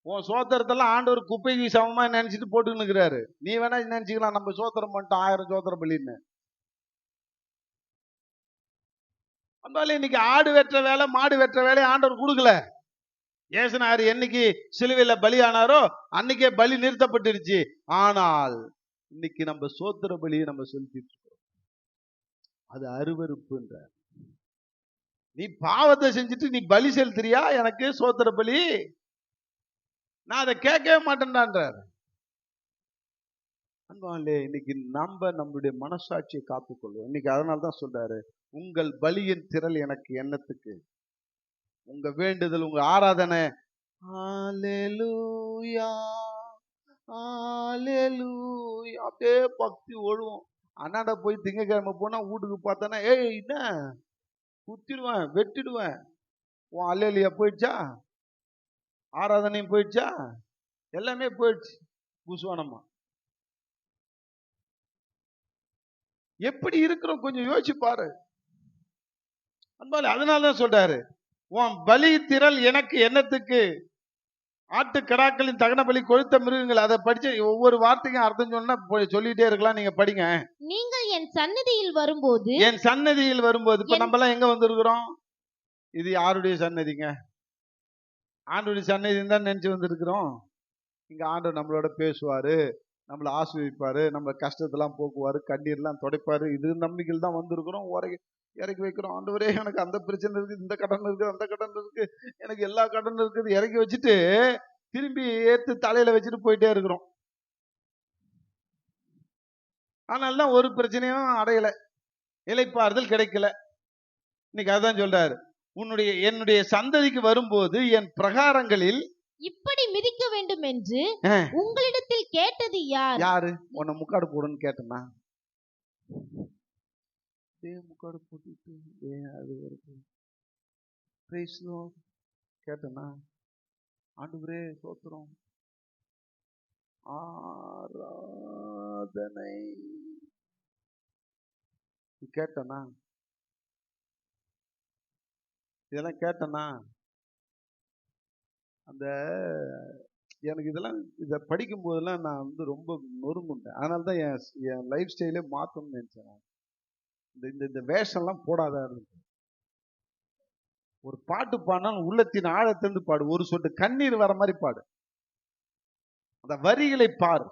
Speaker 1: உன் சோத்திரத்தெல்லாம் ஆண்டவர் குப்பைக்கு சமமா நினைச்சிட்டு போட்டுன்னு இருக்கிறாரு. நீ வேணா நினைச்சுக்கலாம் நம்ம சோத்திரம் பண்ணிட்டோம் 1000 சோத்திர பலின்னு. அதனால இன்னைக்கு ஆடு வெட்டுற வேலை மாடு வெட்டுற வேலையை ஆண்டவர் கொடுக்கல. ஏசுனாரு என்னைக்கு சிலுவையில பலி ஆனாரோ அன்னைக்கே பலி நிறுத்தப்பட்டுருச்சு. ஆனால் இன்னைக்கு நம்ம சோத்திர பலியை நம்ம செலுத்திட்டு இருக்கோம். அது அருவருப்புன்ற. நீ பாவத்தை செஞ்சுட்டு நீ பலி செலுத்துறியா எனக்கு சோத்திர பலி? நான் அதை கேட்கவே மாட்டேன்டான்றார். இன்னைக்கு நம்மளுடைய மனசாட்சியை காத்துக்கொள்வோம். இன்னைக்கு அதனால்தான் சொல்றாரு, உங்கள் பலியின் திரள் எனக்கு என்னத்துக்கு, உங்க வேண்டுதல் உங்க ஆராதனை ஹல்லேலூயா ஹல்லேலூயா அப்படியே பக்தி ஒழுவோம். அண்ணாண்ட போய் திங்கக்கிழமை போனா வீட்டுக்கு பார்த்தானா, ஏய் என்ன குத்திடுவேன் வெட்டிடுவேன். உன் அல்லேலூயா போயிடுச்சா, ஆராதனையும் போயிடுச்சா, எல்லாமே போயிடுச்சு. புசுவானமா எப்படி இருக்கிறோம் கொஞ்சம் யோசிச்சு பாரு. அதனாலதான் சொல்றாரு, உன் பலி திரள் எனக்கு என்னத்துக்கு, ஆட்டு கடாக்களின் தகன பலி கொழுத்த மிருகங்கள். அதை படிச்சு ஒவ்வொரு வார்த்தைக்கும் அர்த்தம் சொன்னா சொல்லிட்டே இருக்கலாம். நீங்க படிங்க.
Speaker 2: நீங்கள் என் சன்னதியில் வரும்போது,
Speaker 1: என் சன்னதியில் வரும்போது, இப்ப நம்ம எல்லாம் எங்க வந்திருக்கிறோம்? இது யாருடைய சன்னதிங்க? ஆண்டோடைய சன்னதி தான் நினைச்சு வந்திருக்கிறோம். இங்க ஆண்டவர் நம்மளோட பேசுவாரு, நம்மளை ஆசீர்வதிப்பாரு, நம்ம கஷ்டத்தெல்லாம் போக்குவாரு, கண்ணீர்லாம் துடைப்பாரு. இது நம்பிக்கையில் தான் வந்திருக்கிறோம். இறக்கி வைக்கிறோம். ஆண்டவரே எனக்கு அந்த பிரச்சனை இருக்கு, இந்த கடன் இருக்கு, அந்த கடன் இருக்கு, எனக்கு எல்லா கடன் இருக்குது, இறக்கி வச்சுட்டு திரும்பி ஏத்து தலையில வச்சுட்டு போயிட்டே இருக்கிறோம். ஆனால்தான் ஒரு பிரச்சனையும் அடையல, இளைப்பாறுதல் கிடைக்கல. இன்னைக்கு அதான் சொல்றாரு, என்னுடைய சந்ததிக்கு வரும்போது என் பிரகாரங்களில் இப்படி மிதிக்க வேண்டும் என்று உங்களிடத்தில் கேட்டது யார்? யாரு? உன்னை முக்காடு போடுன்னு கேட்டனா? முக்காடு போட்டுட்டு அது வருது கேட்டனா? ஆண்டவரே சோத்திரம் ஆராதனை கேட்டனா? இதெல்லாம் கேட்டனா? அந்த எனக்கு இதெல்லாம் இதை படிக்கும் போதெல்லாம் நான் ரொம்ப நொறுங்குண்டேன். அதனால்தான் என் லைஃப் ஸ்டைலே மாற்றணும்னு நினைச்சேன். இந்த வேஷம்லாம் போடாத. ஒரு பாட்டு பாடினாலும் உள்ளத்தின் ஆழத்திலிருந்து பாடு, ஒரு சொட்டு கண்ணீர் வர மாதிரி பாடு. அந்த வரிகளை பாரு.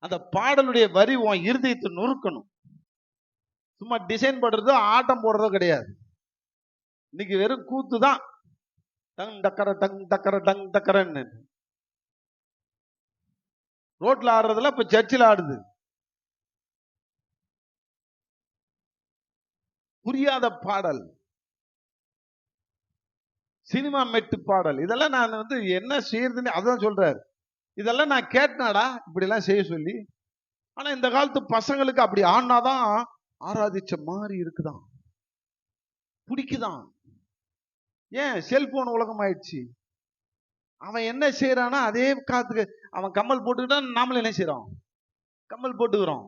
Speaker 1: அந்த பாடலுடைய வரி உன் இருதயத்தை நொறுக்கணும். சும்மா டிசைன் பண்றதோ ஆட்டம் போடுறதோ கிடையாது. இன்னைக்கு வெறும் கூத்து தான். டங் டக்கர டங் டக்கர டங் டக்கரன்னு ரோட்ல ஆடுறதுல இப்ப சர்ச்சில் ஆடுது. புரியாத பாடல், சினிமா மெட்டு பாடல், இதெல்லாம் நான் என்ன செய்யறதுன்னு அதான் சொல்றாரு. இதெல்லாம் நான் கேட்டனாடா இப்படி எல்லாம் செய்ய சொல்லி. ஆனா இந்த காலத்து பசங்களுக்கு அப்படி ஆனாதான் ஆராதிச்ச மாதிரி இருக்குதான், பிடிக்குதான். ஏன்? செல்போன் உலகம் ஆயிடுச்சு. அவன் என்ன செய்யறானா அதே காத்துக்கு அவன் கம்மல் போட்டுக்கிட்டான், நாமளும் என்ன செய்யறோம்? கம்மல் போட்டுக்கிறோம்.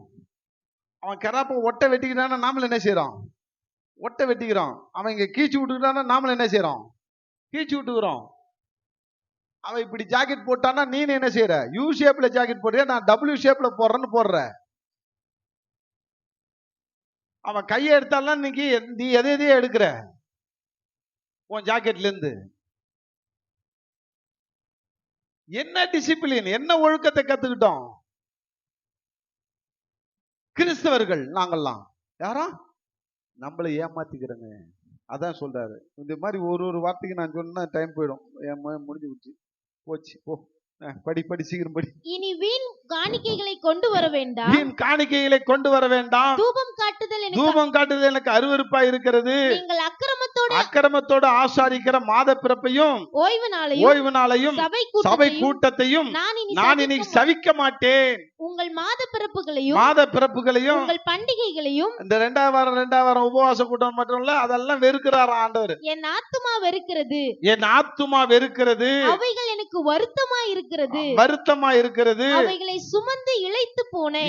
Speaker 1: அவன் கராப்ப ஒட்டை வெட்டிக்கிட்டானா நாமளும் என்ன செய்யறோம்? ஒட்டை வெட்டிக்கிறோம். அவன் இங்க கீச்சு விட்டுக்கிட்டானா நாமளும் என்ன செய்யறோம்? கீச்சு விட்டுக்கிறோம். அவன் இப்படி ஜாக்கெட் போட்டானா நீ என்ன செய்யற? யூ ஷேப்ல ஜாக்கெட் போடுறியா, நான் டபிள்யூ ஷேப்ல போடுறேன்னு போடுற. அவன் கையை எடுத்தாலாம் இன்னைக்கு நீ எதையோ எடுக்கிற உன் ஜாக்கெட்ல இருந்து. என்ன டிசிப்ளின், என்ன ஒழுக்கத்தை கத்துக்கிட்டோம் கிறிஸ்தவர்கள் நாங்கெல்லாம்? யாரா நம்மளை ஏமாத்திக்கிறோங்க. அதான் சொல்றாரு. இந்த மாதிரி ஒரு வார்த்தைக்கு நான் சொன்னா டைம் போயிடும். முடிஞ்சு போச்சு. போ படி சீக்கிரம் படி.
Speaker 2: இனி வீண் காணிக்கைகளை கொண்டு வர வேண்டாம்.
Speaker 1: வீண் காணிக்கைகளை கொண்டு வர வேண்டாம்.
Speaker 2: தூபம் காட்டுதல் எனக்கு
Speaker 1: அருவருப்பா இருக்கிறது.
Speaker 2: நீங்கள்
Speaker 1: அக்கிரமத்தோடு ஆசாரிக்கிற மாத பிறப்பையும் ஓய்வுனாலையும் சபை கூட்டத்தையும் நான் இனி சவிக்க மாட்டேன்.
Speaker 2: உங்கள் மாத பிறப்புகளையும் உங்கள் பண்டிகைகளையும், இந்த ரெண்டாவது வாரம்
Speaker 1: உபவாச கூட்டம் மட்டும் இல்ல, அதெல்லாம் வெறுக்கிறார் ஆண்டவர்.
Speaker 2: என் ஆத்துமா வெறுக்கிறது, அவைகள் எனக்கு வருத்தமா இருக்கிறது, அவைகளை சுமந்து இளைத்து போனேன்.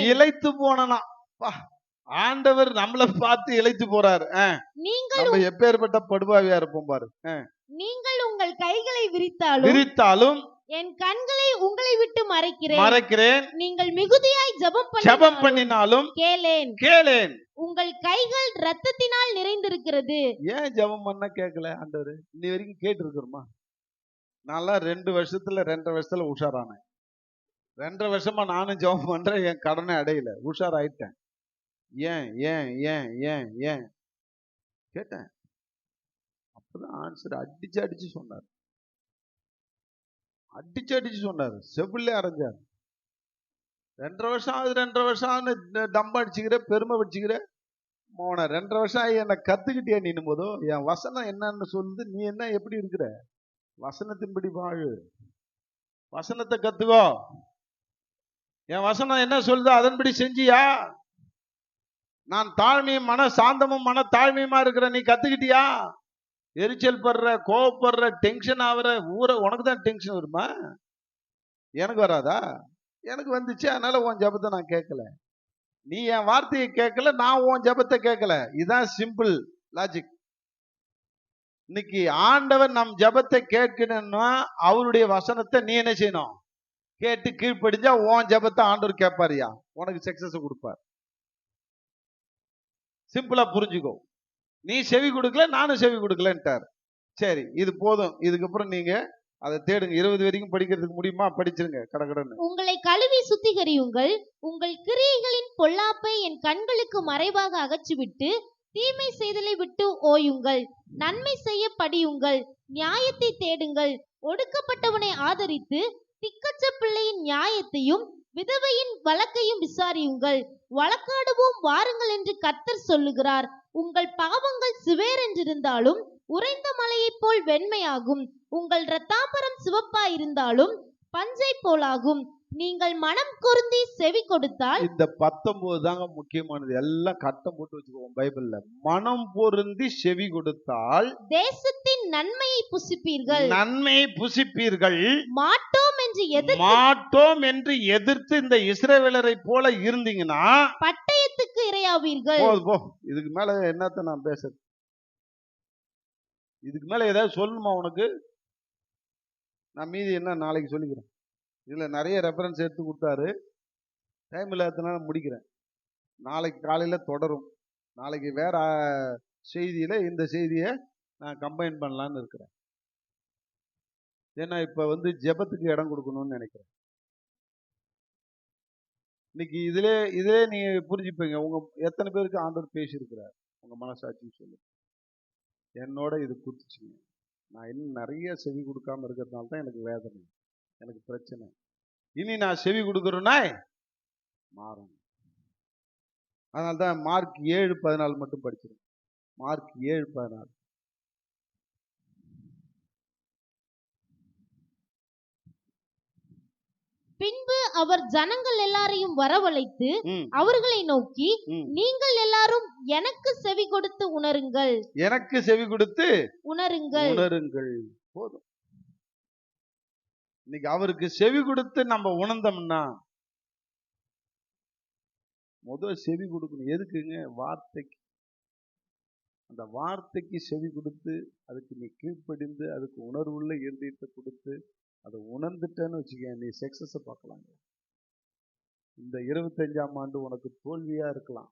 Speaker 1: ஆண்டவர் நம்மளை பார்த்து இளைத்து போறாரு. நீங்கள் எப்பேற்பட்ட படுபாவியா இருப்போம் பாரு.
Speaker 2: நீங்கள் உங்கள் கைகளை விரித்தாலும் என் கண்களை உங்களை விட்டு மறைக்கிறேன். நீங்கள் மிகுதியாய் ஜெபம் பண்ணினாலும் கேளேன். உங்கள் கைகள் இரத்தத்தினால் நிறைந்திருக்கிறது.
Speaker 1: ஏன் ஜெபம் பண்ண கேட்கல ஆண்டவர்? இன்னி வரைக்கும் கேட்டு இருக்கிறோமா? நான்லாம் 2 வருஷத்துல 2.5 வருஷத்துல உஷாரானேன். 2.5 வருஷமா நானும் ஜெபம் பண்றேன், என் கடனை அடையல, உஷாராயிட்டேன். ஏன் கேட்டேன். அப்பதான் ஆன்சர் அடிச்சு சொன்னார். செவிலே அரைஞ்சார். 2.5 வருஷம் டம்ப அடிச்சுக்கிற, பெருமை வச்சுக்கிற மோன. 2.5 வருஷம் ஆகி என்ன கத்துக்கிட்டே நீனும் போதோ, என் வசனம் என்னன்னு சொல்லுது, நீ என்ன எப்படி இருக்கிற? வசனத்தின்படி வாழு, வசனத்தை கத்துக்கோ. என் வசனம் என்ன சொல்லுதோ அதன்படி செஞ்சியா? நான் தாழ்மையும் மன சாந்தமும் மன தாழ்மையுமா இருக்கிற, நீ கத்துக்கிட்டியா? எரிச்சல் படுற, கோவப்படுற, டென்ஷன் ஆகுற, உனக்கு தான் டென்ஷன் வருமா? எனக்கு வராதா? எனக்கு வந்துச்சு, அதனால உன் ஜபத்தை நான் கேட்கல. நீ என் வார்த்தையை கேட்கல, நான் உன் ஜபத்தை கேட்கல. இதுதான் சிம்பிள் லாஜிக். இன்னைக்கு ஆண்டவர் நம் ஜபத்தை கேட்கணும்னா அவருடைய வசனத்தை நீ என்ன செய்யணும்? கேட்டு கீழ்ப்படிஞ்சா உன் ஜபத்தை ஆண்டவர் கேட்பாரியா, உனக்கு சக்சஸ் கொடுப்பார். சிம்பிளா புரிஞ்சுக்கோ. நீ செவி கொடுக்கல, நானும் செவி கொடுக்கலன்ட்டார். சரி, இது போதும். இதுக்கப்புறம் நீங்க அதை தேடுங்க. 20 வரைக்கும் படிக்கிறதுக்கு முடியுமா? படிச்சிருங்க கடகடன்னு.
Speaker 2: உங்களை கழுவி சுத்திகரியுங்கள், உங்கள் கிரியைகளின் பொல்லாப்பை என் கண்களுக்கு மறைவாக அகற்றிவிட்டு தீமை செய்தலை விட்டு ஓயுங்கள். நன்மை செய்ய படியுங்கள், நியாயத்தை தேடுங்கள், ஒடுக்கப்பட்டவனை ஆதரித்து திக்கற்ற பிள்ளையின் நியாயத்தையும் விதவையின் வழக்கையும் விசாரியுங்கள். வழக்காடுவோம் வாருங்கள் என்று கர்த்தர் சொல்லுகிறார். உங்கள் பாவங்கள் சிவேரென்றிருந்தாலும் உறைந்த மலையைப் போல் வெண்மையாகும். உங்கள் இரத்தாம்பரம் சிவப்பாயிருந்தாலும் பஞ்சை போலாகும். நீங்கள் மனம் பொருந்தி செவி கொடுத்தால்.
Speaker 1: இந்த 19 தாங்க முக்கியமானது. எல்லாம் கட்டம் போட்டு வச்சுக்கோங்க பைபிள்ல. மனம் பொருந்தி செவி கொடுத்தால்
Speaker 2: தேசத்தின் நன்மையை புசிப்பீர்கள்.
Speaker 1: மாட்டோம் என்று எதிர்த்து இந்த இஸ்ரவேலரை போல இருந்தீங்கன்னா
Speaker 2: பட்டயத்துக்கு இரையாவீர்கள்.
Speaker 1: போ, இதுக்கு மேல என்னத்த நான் பேசுறது? இதுக்கு மேல ஏதாவது சொல்லணுமா உனக்கு? நான் மீதி என்ன நாளைக்கு சொல்லிக்கிறேன். இதுல நிறைய ரெஃபரன்ஸ் எடுத்து கொடுத்தாரு. டைம் இல்லாததுனால முடிக்கிறேன். நாளைக்கு காலையில தொடரும். நாளைக்கு வேற செய்தியில இந்த செய்தியை நான் கம்பைன் பண்ணலான்னு இருக்கிறேன். ஏன்னா இப்ப ஜெபத்துக்கு இடம் கொடுக்கணும்னு நினைக்கிறேன். இன்னைக்கு இதுல நீங்க புரிஞ்சுப்பீங்க. உங்க எத்தனை பேருக்கு ஆண்டவர் பேசியிருக்கிறார் உங்க மனசாட்சின்னு சொல்லு. என்னோட இது குடுத்துச்சுங்க. நான் இன்னும் நிறைய செவி கொடுக்காம இருக்கிறதுனால தான் எனக்கு வேதனை, எனக்கு பிரச்சனை. இனி நான் செவி கொடுக்கறேன்னா மாறும். அதனால்தான் மார்க் 7:14 மட்டும் படிச்சிருக்கேன். மார்க் 7:14.
Speaker 2: பின்பு அவர் ஜனங்கள் எல்லாரையும் வரவழைத்து அவர்களை நோக்கி, நீங்கள் எல்லாரும் எனக்கு செவி கொடுத்து உணருங்கள்.
Speaker 1: எனக்கு செவி கொடுத்து
Speaker 2: உணருங்கள்.
Speaker 1: போதும். இன்னைக்கு அவருக்கு செவி கொடுத்து நம்ம உணர்ந்தோம்னா, முதல் செவி கொடுக்கணும். எதுக்குங்க? வார்த்தைக்கு. அந்த வார்த்தைக்கு செவி கொடுத்து அதுக்கு நீ கீழ்ப்படிந்து அதுக்கு உணர்வுள்ள இருதயத்தை கொடுத்து அதை உணர்ந்துட்டேன்னு வச்சுக்க, நீ சக்சஸை பார்க்கலாங்க. இந்த 25ஆம் ஆண்டு உனக்கு தோல்வியா இருக்கலாம்,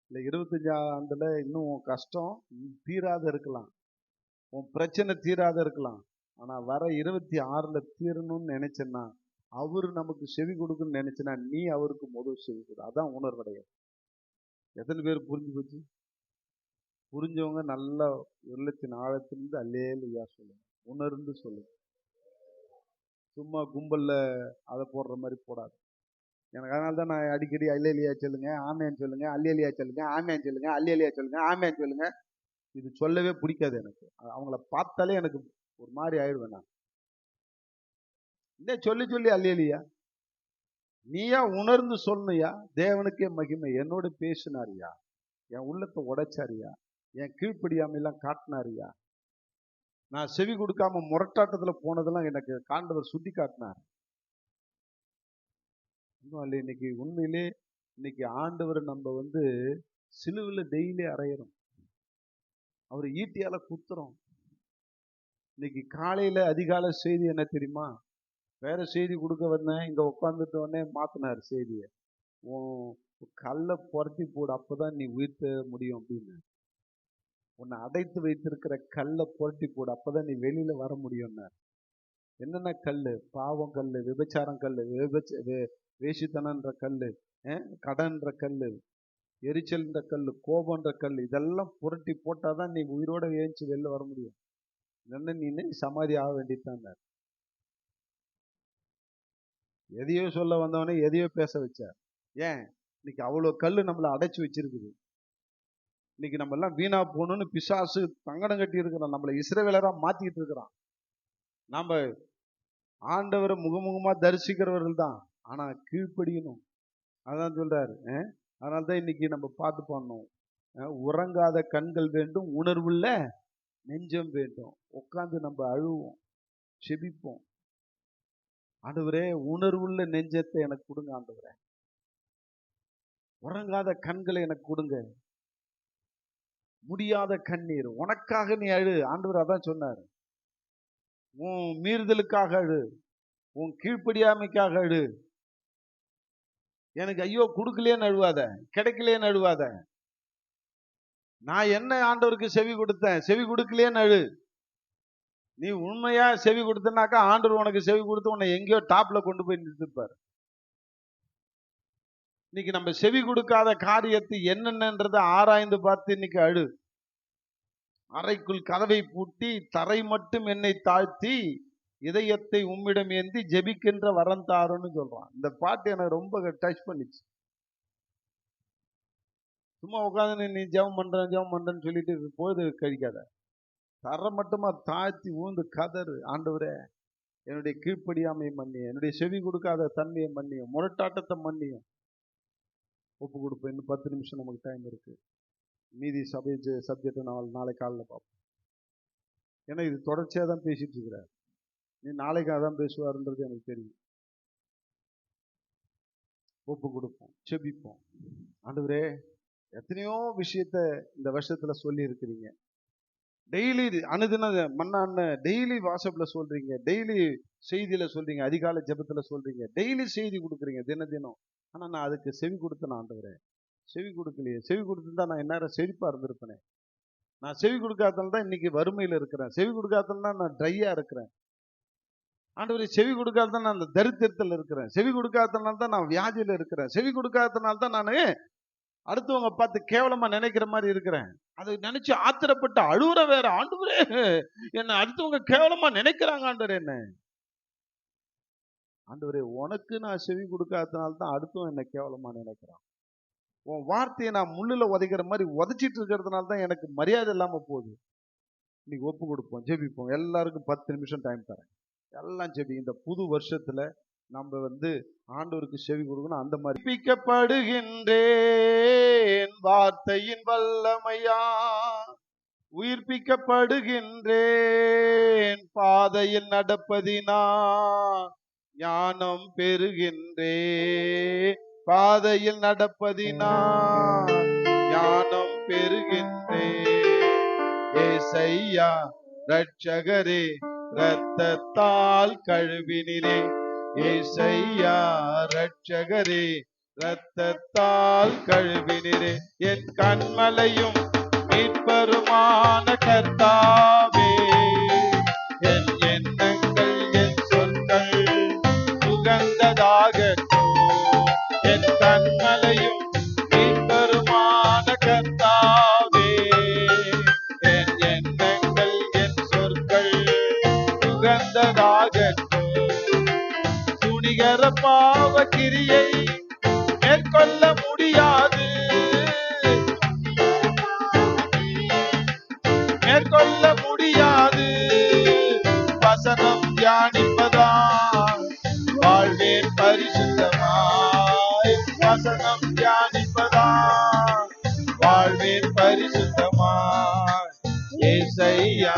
Speaker 1: இல்லை 25ஆம் ஆண்டுல இன்னும் உன் கஷ்டம் தீராத இருக்கலாம், உன் பிரச்சனை தீராத இருக்கலாம். ஆனா வர 26ல தீரணும்னு நினைச்சேன்னா, அவரு நமக்கு செவி கொடுக்கணும்னு நினைச்சேன்னா, நீ அவருக்கு முதல் செவி கொடு. அதான் உணர்வடைய. எத்தனை பேர் புரிஞ்சு போச்சு? புரிஞ்சவங்க நல்லா உள்ளத்தின் ஆழத்திலிருந்து அல்லேலூயா சொல்லுங்க, உணர்ந்து சொல்லுங்க. சும்மா கும்பல்ல அதை போடுற மாதிரி போடாது. எனக்கு அதனால தான் நான் அடிக்கடி அல்லேலூயா சொல்லுங்க, ஆமேன் சொல்லுங்க, அல்லேலூயா சொல்லுங்க, ஆமேன் சொல்லுங்க, அல்லேலூயா சொல்லுங்க, ஆமேன் சொல்லுங்க. இது சொல்லவே பிடிக்காது எனக்கு. அவங்கள பார்த்தாலே எனக்கு ஒரு மாதிரி ஆயிடுவேன் நான். இந்த சொல்லி சொல்லி அல்லேலூயா, நீயா உணர்ந்து சொல்லணுயா. தேவனுக்கே மகிமை. என்னோட பேசினாரியா, என் உள்ளத்தை உடைச்சாரியா, என் கீழ்ப்படியாமையெல்லாம் காட்டினாரியா. நான் செவி கொடுக்காம முரட்டாட்டத்துல போனதெல்லாம் எனக்கு ஆண்டவர் சுட்டி காட்டினார். இன்னும் இன்னைக்கு உண்மையிலே இன்னைக்கு ஆண்டவர் நம்ம சிலுவையில் டெய்லி அறையிறோம், அவர் ஈட்டியால குத்துறோம். இன்னைக்கு காலையில அதிகாலை செய்தி என்ன தெரியுமா? வேற செய்தி கொடுக்க வந்தேன், இங்க உட்காந்துட்டு உடனே மாத்தினார் செய்தியை. கல்லை புரட்டி போடு, அப்பதான் நீ உயிர்த்த முடியும் அப்படின்னு. உன்னை அடைத்து வைத்திருக்கிற கல்லை புரட்டி போடு, அப்பதான் நீ வெளியில வர முடியும்னார். என்னென்ன கல்லு? பாவம் கல்லு, விபச்சாரம் கல்லு, வேசித்தனன்ற கல்லு, கடன்ற கல்லு, எரிச்சல்ன்ற கல்லு, கோபன்ற கல், இதெல்லாம் புரட்டி போட்டாதான் நீ உயிரோட ஏஞ்சி வெளில வர முடியும். இல்லைன்னா நீ சமாதி ஆக வேண்டியதுதான். எதையோ சொல்ல வந்தவனே எதையோ பேச வச்சார். ஏன்? இன்னைக்கு அவ்வளவு கல்லு நம்மளை அடைச்சு வச்சிருக்குது. இன்னைக்கு நம்ம எல்லாம் வீணா போகணும்னு பிசாசு தங்கடம் கட்டி இருக்கிறோம், நம்மளை இஸ்ரவேலரா மாத்திட்டு இருக்கிறான். நாம ஆண்டவரை முகமுகமா தரிசிக்கிறவர்கள் தான், ஆனா கீழ்ப்படியணும். அதான் சொல்றாரு. அதனால்தான் இன்னைக்கு நம்ம பார்த்து பண்ணோம், உறங்காத கண்கள் வேண்டும், உணர்வுள்ள நெஞ்சம் வேண்டும். உட்காந்து நம்ம அழுவோம், செபிப்போம். ஆண்டவரே உணர்வுள்ள நெஞ்சத்தை எனக்கு கொடுங்க ஆண்டவரே, உறங்காத கண்களை எனக்கு கொடுங்க, முடியாத கண்ணீர் உனக்காக நீ அழு. ஆண்டவர் அதான் சொன்னார். உன் மீறுதலுக்காக அழு, உன் கீழ்ப்படியாமைக்காக அழு. எனக்கு ஐயோ கொடுக்கலையேன்னு அழுவாத, கிடைக்கலையேன்னு அழுவாத. நான் என்ன ஆண்டவருக்கு செவி கொடுத்தேன், செவி கொடுக்கலையேன்னு அழு. நீ உண்மையா செவி கொடுத்தனாக்கா ஆண்டவர் உனக்கு செவி கொடுத்து உன்னை எங்கேயோ டாப்ல கொண்டு போய் நிறுத்திருப்பார். இன்னைக்கு நம்ம செவி கொடுக்காத காரியத்தை என்னென்னன்றதை ஆராய்ந்து பார்த்து இன்னைக்கு அழு. அறைக்குள் கதவை பூட்டி தரை மட்டும் என்னை தாழ்த்தி இதயத்தை உம்மிடம் ஏந்தி ஜெபிக்கின்ற வரம் தாருன்னு சொல்றான். இந்த பாட்டு எனக்கு ரொம்ப டச் பண்ணிச்சு. சும்மா உட்காந்து நீ ஜெபம் பண்றேன்னு சொல்லிட்டு பொழுது கழிக்காத. தரை மட்டுமா தாழ்த்தி ஊந்து கதறு, ஆண்டவரே என்னுடைய கீழ்ப்படியாமை மன்னியும், என்னுடைய செவி கொடுக்காத தன்மையை மன்னியும், முரட்டாட்டத்தை மன்னியும். ஒப்பு கொடுப்போம். இன்னும் 10 நிமிஷம் நமக்கு டைம் இருக்கு. மீதி சப்ஜெக்ட் நாளை காலையில் பார்ப்போம். ஏன்னா இது தொடர்ச்சியாக தான் பேசிட்டு இருக்கிறார். நீ நாளைக்கு அதான் பேசுவாருன்றது எனக்கு தெரியும். ஒப்பு கொடுப்போம், செபிப்போம். ஆண்டவரே எத்தனையோ விஷயத்த இந்த வருஷத்துல சொல்லி இருக்கிறீங்க. டெய்லி அனுதின மன்னான்னு டெய்லி வாட்ஸ்அப்ல சொல்றீங்க, டெய்லி செய்தியில சொல்றீங்க, அதிகாலை ஜெபத்துல சொல்றீங்க, டெய்லி செய்தி கொடுக்குறீங்க தினம். ஆனா நான் அதுக்கு செவி கொடுத்தேன் ஆண்டவரே, செவி கொடுக்கலையே. செவி கொடுத்துருந்தா நான் எந்நேரம் செழிப்பா இருந்திருப்பேனே. நான் செவி கொடுக்காதனால தான் இன்னைக்கு வறுமையில இருக்கிறேன், செவி கொடுக்காதனால தான் நான் ட்ரையா இருக்கிறேன். ஆண்டவரே செவி கொடுக்காததான் நான் அந்த தரித்திரத்தில் இருக்கிறேன், செவி கொடுக்காதனால தான் நான் வியாதியில இருக்கிறேன், செவி கொடுக்காதனால தான் நான் அடுத்தவங்க பார்த்து கேவலமா நினைக்கிற மாதிரி இருக்கிறேன். அதை நினைச்சு ஆத்திரப்பட்டு அழுவுற வேற. ஆண்டவரே என்ன அடுத்தவங்க கேவலமா நினைக்கிறாங்க ஆண்டவரே என்ன. ஆண்டவரே உனக்கு நான் செவி கொடுக்காதனால தான் அடுத்தவன் என்ன கேவலமா நினைக்கிறான். உன் வார்த்தையை நான் முள்ளுல உதைக்கிற மாதிரி உதைச்சிட்டு இருக்கிறதுனால தான் எனக்கு மரியாதை இல்லாம போகுது. இன்னைக்கு ஒப்பு கொடுப்போம், ஜெபிப்போம். எல்லாருக்கும் 10 நிமிஷம் டைம் தரேன். எல்லாம் ஜெபி. இந்த புது வருஷத்துல நம்ம ஆண்டவருக்கு செவி கொடுக்கணும். அந்த மாதிரி பிக்கப்படுகின்றேன் வார்த்தையின் வல்லமையா, உயிர்ப்பிக்கப்படுகின்றேன். பாதையில் நடப்பதினால் ஞானம் பெறுகின்றேன். பாதையில் நடப்பதினால் ஞானம் பெறுகின்றேன். ஏசையா ரட்சகரே, இரத்தத்தால் கழுவினிரே. ஏசையா ரட்சகரே, இரத்தத்தால் கழுவினிரே. என் கண்மலையும் மீட்பருமான கர்த்தாவே, என் எண்ணங்கள் என் சொற்கள் சுகந்ததாகட்டும். என் கண்மலையும் மீட்பருமான கர்த்தாவே, என் எண்ணங்கள் என் சொற்கள் சுகந்ததாகட்டும். துணிகர பாவ கிரியை மேற்கொள்ள முடியாது, மேற்கொள்ள முடியாது. வசனம் தியானிப்பதால் வாழ்வேன் பரிசுத்தமாய். வசனம் தியானிப்பதால் வாழ்வேன் பரிசுத்தமாய். ஏசையா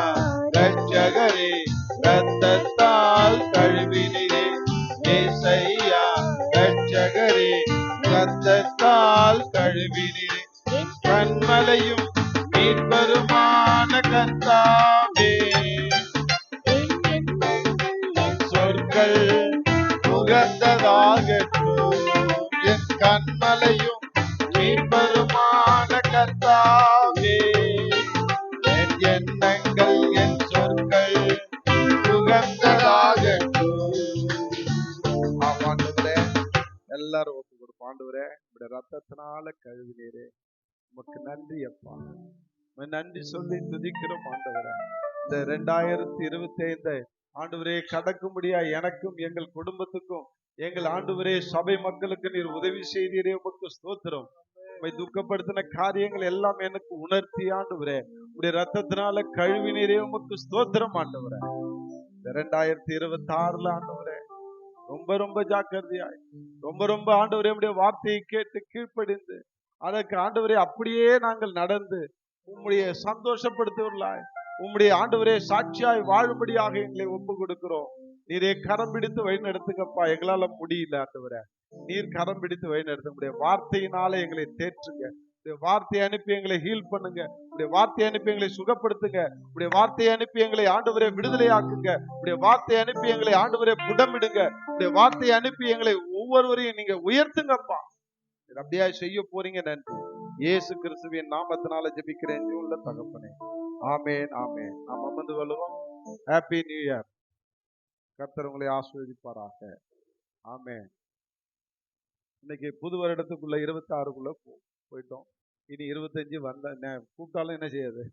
Speaker 1: ரட்சகரே, இரத்தத்தால் கழுவினிரே. ஏசையா ரட்சகரே, இரத்தத்தால் கழுவினிரே. கண்மலையும் மீட்பருமான கர்த்தாவே, சொற்கள் உகந்ததாகட்டும். என் கண்மலையும் மீட்பருமான கர்த்தாவே, என் எண்ணங்கள் என் சொற்கள் உகந்ததாகட்டும். ஆமாண்டவரே, எல்லாரும் ஒப்பு கொடுப்போம். ஆண்டவரே, உடைய ரத்தத்தினால கழுவினீரே, உமக்கு நன்றி அப்பா. நன்றி சொல்லி துதிக்கிறோம் ஆண்டவரே. இந்த 2025 ஆண்டவரே கடக்கும்படியா எனக்கும் எங்கள் குடும்பத்துக்கும் எங்கள் ஆண்டவரே சபை மக்களுக்கு நீர் உதவி செய்தீரே, உமக்கு ஸ்தோத்திரம். உம்மை துக்கப்படுத்தின காரியங்கள் எல்லாம் எனக்கு உணர்த்தி ஆண்டவரே உடைய ரத்தத்தினால கழுவினீரே, உமக்கு ஸ்தோத்திரம் ஆண்டவரே. இந்த 2026 ஆண்டவரே ரொம்ப ரொம்ப ஜாக்கிரதையாய், ரொம்ப ஆண்டவரே உடைய வார்த்தையை கேட்டு கீழ்ப்படிந்து அதற்கு ஆண்டவரே அப்படியே நாங்கள் நடந்து உம்முடைய சந்தோஷப்படுத்துவர்களாய், உம்முடைய ஆண்டவரே சாட்சியாய் வாழும்படியாக எங்களை ஒப்பு கொடுக்கிறோம். நீரே கரம் பிடித்து வழி நடத்துங்கப்பா. எங்களால முடியல ஆண்டவரே, நீர் கரம் பிடித்து வழி நடத்துங்க. உடைய வார்த்தையினால எங்களை தேற்றுங்க. உடைய வார்த்தையை அனுப்பி எங்களை ஹீல் பண்ணுங்க. உடைய வார்த்தையை அனுப்பி எங்களை சுகப்படுத்துங்க. உடைய வார்த்தையை அனுப்பி எங்களை ஆண்டவரே விடுதலையாக்குங்க. உடைய வார்த்தையை அனுப்பி எங்களை ஆண்டவரே புடமிடுங்க. உடைய வார்த்தையை அனுப்பி எங்களை ஒவ்வொருவரையும் நீங்க உயர்த்துங்கப்பா. அப்படியா செய்ய போறீங்க. நன்றி. இயேசு கிறிஸ்துவின் நாமத்தினால ஜெபிக்கிறேன் ஜீவனுள்ள தகப்பனே. ஆமேன் ஆமேன். நாம் அமர்ந்து கொள்வோம். Happy new year. கர்த்தர் உங்களை ஆசீர்வதிப்பாராக. ஆமேன். இன்னைக்கு புது வருடத்துக்குள்ள 26க்குள்ள போயிட்டோம். இனி 25 வந்தா கூப்பிட்டாலும் என்ன செய்யாது,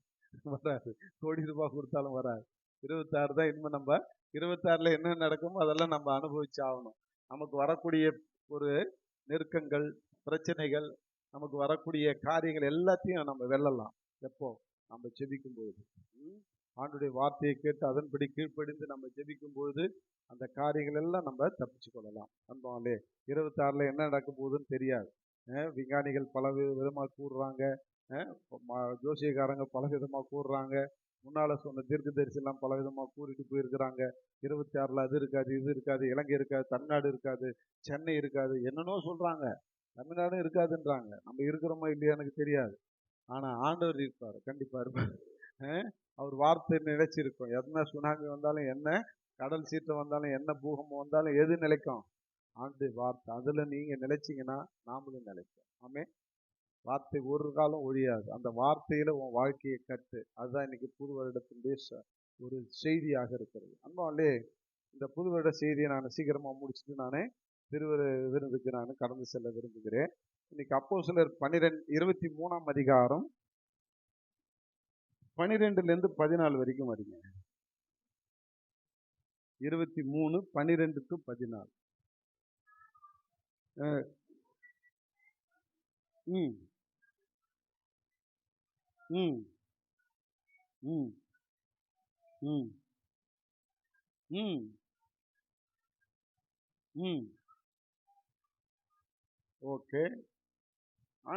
Speaker 1: வராது. கோடி ரூபாய் கொடுத்தாலும் வராது. 26 தான் இனிமே. நம்ம 26ல என்ன நடக்குமோ அதெல்லாம் நம்ம அனுபவிச்சு ஆகணும். நமக்கு வரக்கூடிய ஒரு நெருக்கங்கள், பிரச்சனைகள், நமக்கு வரக்கூடிய காரியங்கள் எல்லாத்தையும் நம்ம வெல்லலாம். எப்போ? நம்ம ஜெபிக்கும் பொழுது, ஆண்டுடைய வார்த்தையை கேட்டு அதன்படி கீழ்ப்படிந்து நம்ம ஜெபிக்கும் பொழுது அந்த காரியங்கள் எல்லாம் நம்ம தப்பிச்சு கொள்ளலாம். அன்பாலே 26ல என்ன நடக்க போகுதுன்னு தெரியாது. விஞ்ஞானிகள் பல விதமாக கூறுறாங்க, ஜோசியக்காரங்க பல விதமாக கூறுறாங்க, முன்னால சொன்ன தீர்க்கதரிசி எல்லாம் பல விதமாக கூறிட்டு போயிருக்கிறாங்க. 26ல அது இருக்காது, இது இருக்காது, இலங்கை இருக்காது, தமிழ்நாடு இருக்காது, சென்னை இருக்காது, என்னன்னோ சொல்றாங்க. தமிழ்நாடும் இருக்காதுன்றாங்க. நம்ம இருக்கிறோமோ இல்லையா எனக்கு தெரியாது. ஆனா ஆண்டவர் இருப்பார், கண்டிப்பா இருப்பார். அவர் வார்த்தை நிலைச்சிருக்கும். என்ன சுனாமி வந்தாலும், என்ன கடல் சீற்றம் வந்தாலும், என்ன பூகம்பம் வந்தாலும் எது நிலைக்கும்? ஆண்டு வார்த்தை. அதுல நீங்க நிலைச்சிங்கன்னா நாமளும் நிலைப்போம். ஆமே. வார்த்தை ஒரு காலம் ஒழியாது. அந்த வார்த்தையில உன் வாழ்க்கையை கட்டு. அதுதான் இன்னைக்கு புது வருடத்தினுடைய ஒரு செய்தியாக இருக்கிறது. அன்பாலே இந்த புது வருட செய்தியை நான் சீக்கிரமா முடிச்சுட்டு நானே திருவரு விருந்துக்கு நான் கடந்து செல்ல விரும்புகிறேன். இன்னைக்கு அப்போஸ்தலர் 23ஆம் அதிகாரம் 12லிருந்து 14 வரைக்கும் வருங்க. 23, 12 to 14. ம் ம் ம் ம் ம் ம் ஓகே. ஆ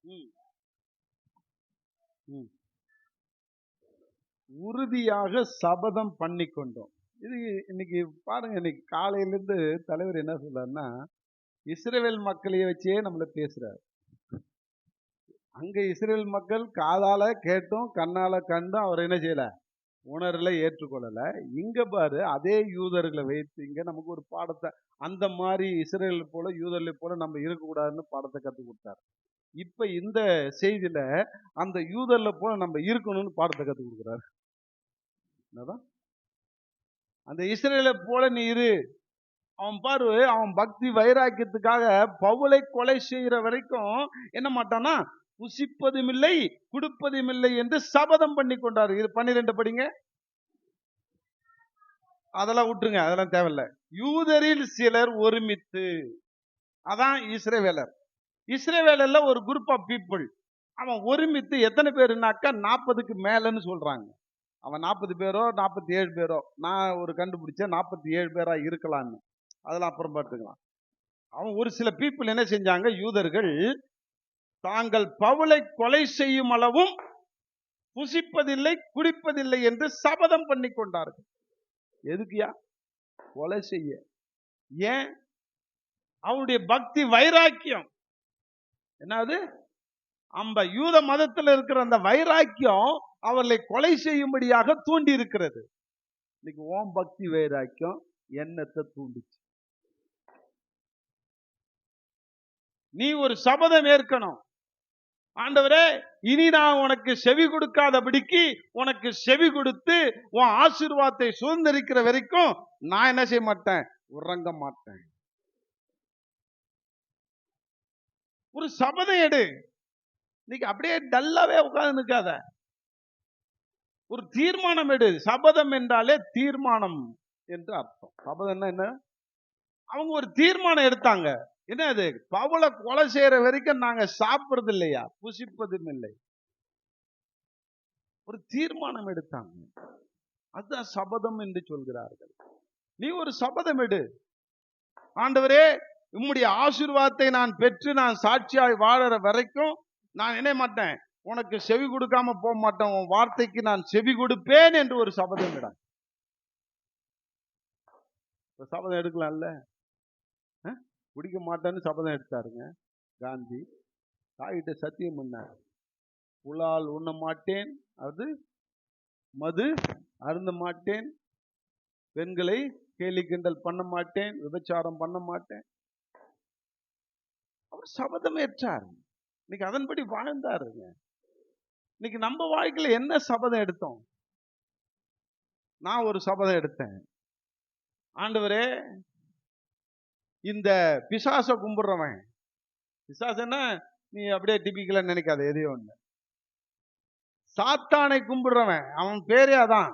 Speaker 1: ம், ம். உறுதியாக சபதம் பண்ணி கொண்டோம். இது இன்னைக்கு பாருங்க, இன்னைக்கு காலையிலிருந்து தலைவர் என்ன சொல்றாருன்னா, இஸ்ரவேல் மக்களையே வச்சே நம்மள பேசுறாரு. அங்க இஸ்ரவேல் மக்கள் காதால கேட்டும் கண்ணால கண்டும் அவர் என்ன செய்யல, உணரல, ஏற்றுக்கொள்ளல. இங்க பாரு, அதே யூதர்களை வைத்து இங்க நமக்கு ஒரு பாடத்தை, அந்த மாதிரி இஸ்ரவேல் போல யூதர்களை போல நம்ம இருக்கக்கூடாதுன்னு பாடத்தை கற்றுக் கொடுத்தார். இப்ப இந்த செய்தியில அந்த யூதர்ல போல நம்ம இருக்கணும்னு பாடத்தை கற்றுக் கொடுக்குறாரு. என்னதான் அந்த இஸ்ரவேலை போல நீ இரு. அவன் பாரு, அவன் பக்தி வைராக்கியத்துக்காக பவுலை கொலை செய்கிற வரைக்கும் என்ன மாட்டானா, புசிப்பதும் இல்லை குடுப்பதும் இல்லை என்று சபதம் பண்ணி கொண்டார். இது 12 படிங்க. அதெல்லாம் விட்டுருங்க, அதெல்லாம் தேவையில்லை. யூதரில் சிலர் ஒருமித்து, அதான் இஸ்ரவேலர். இஸ்ரவேலர்ல ஒரு குரூப் ஆஃப் பீப்புள், அவன் ஒருமித்து எத்தனை பேருனாக்கா 40க்கு மேலன்னு சொல்றாங்க. அவன் 40 பேரோ 47 பேரோ, நான் ஒரு கண்டுபிடிச்சேன் 47 பேரா இருக்கலான்னு. அதெல்லாம் அப்புறம் பார்த்துக்கலாம். அவன் ஒரு சில பீப்புள் என்ன செஞ்சாங்க, யூதர்கள் தாங்கள் பவுலை கொலை செய்யும் அளவும் புசிப்பதில்லை குடிப்பதில்லை என்று சபதம் பண்ணி கொண்டார்கள். எதுக்குயா? கொலை செய்ய. ஏன்? அவனுடைய பக்தி வைராக்கியம் என்னது, அந்த யூத மதத்தில் இருக்கிற அந்த வைராக்கியம் அவர்களை கொலை செய்யும்படியாக தூண்டி இருக்கிறது. இன்னைக்கு ஓம் பக்தி வைராக்கியம் என்னத்தை தூண்டிச்சு? நீ ஒரு சபதம் ஏற்கணும். ஆண்டவரே, இனி நான் உனக்கு செவி கொடுக்காதபடிக்கு உனக்கு செவி கொடுத்து உன் ஆசீர்வாதத்தை சுதந்திரிக்கிற வரைக்கும் நான் என்ன செய்ய மாட்டேன், உறங்க மாட்டேன். ஒரு சபதம் எடு. இன்னைக்கு அப்படியே டல்லாவே உட்கார்ந்து நிற்காத. ஒரு தீர்மானம் எடு. சபதம் என்றாலே தீர்மானம் என்று அர்த்தம். சபதம்னா என்ன? அவங்க ஒரு தீர்மானம் எடுத்தாங்க. என்ன அது? பவுலை கொலை செய்யற வரைக்கும் நாங்க சாப்பிடுறது இல்லையா, புசிப்பதும் இல்லை. ஒரு தீர்மானம் எடுத்தாங்க. அதுதான் சபதம் என்று சொல்கிறார்கள். நீ ஒரு சபதம் எடு. ஆண்டவரே, உம்முடைய ஆசீர்வாதத்தை நான் பெற்று நான் சாட்சியாய் வாழற வரைக்கும் நான் என்ன மாட்டேன், உனக்கு செவி கொடுக்காம போக மாட்டேன், உன் வார்த்தைக்கு நான் செவி கொடுப்பேன் என்று ஒரு சபதம் இட. சபதம் எடுக்கலாம்ல. குடிக்க மாட்டேன்னு சபதம் எடுத்தாருங்க காந்தி. தாயிட்ட சத்தியம் பண்ணார், புலால் உண்ண மாட்டேன், அது மது அருந்த மாட்டேன், பெண்களை கேலி கிண்டல் பண்ண மாட்டேன், விபச்சாரம் பண்ண மாட்டேன். அவர் சபதம் ஏற்றார். இன்னைக்கு அதன்படி வாழ்ந்தாருங்க. இன்னைக்கு நம்ம வாழ்க்கையில என்ன சபதம் எடுத்தோம்? நான் ஒரு சபதம் எடுத்தேன். ஆண்டவரே, இந்த பிசாச கும்பிடுறவன், பிசாசன்னா நீ அப்படியே டிபிக்கலா நினைக்காத, எதையோ ஒண்ணு. சாத்தானை கும்பிடுறவன், அவன் பேரே அதான்,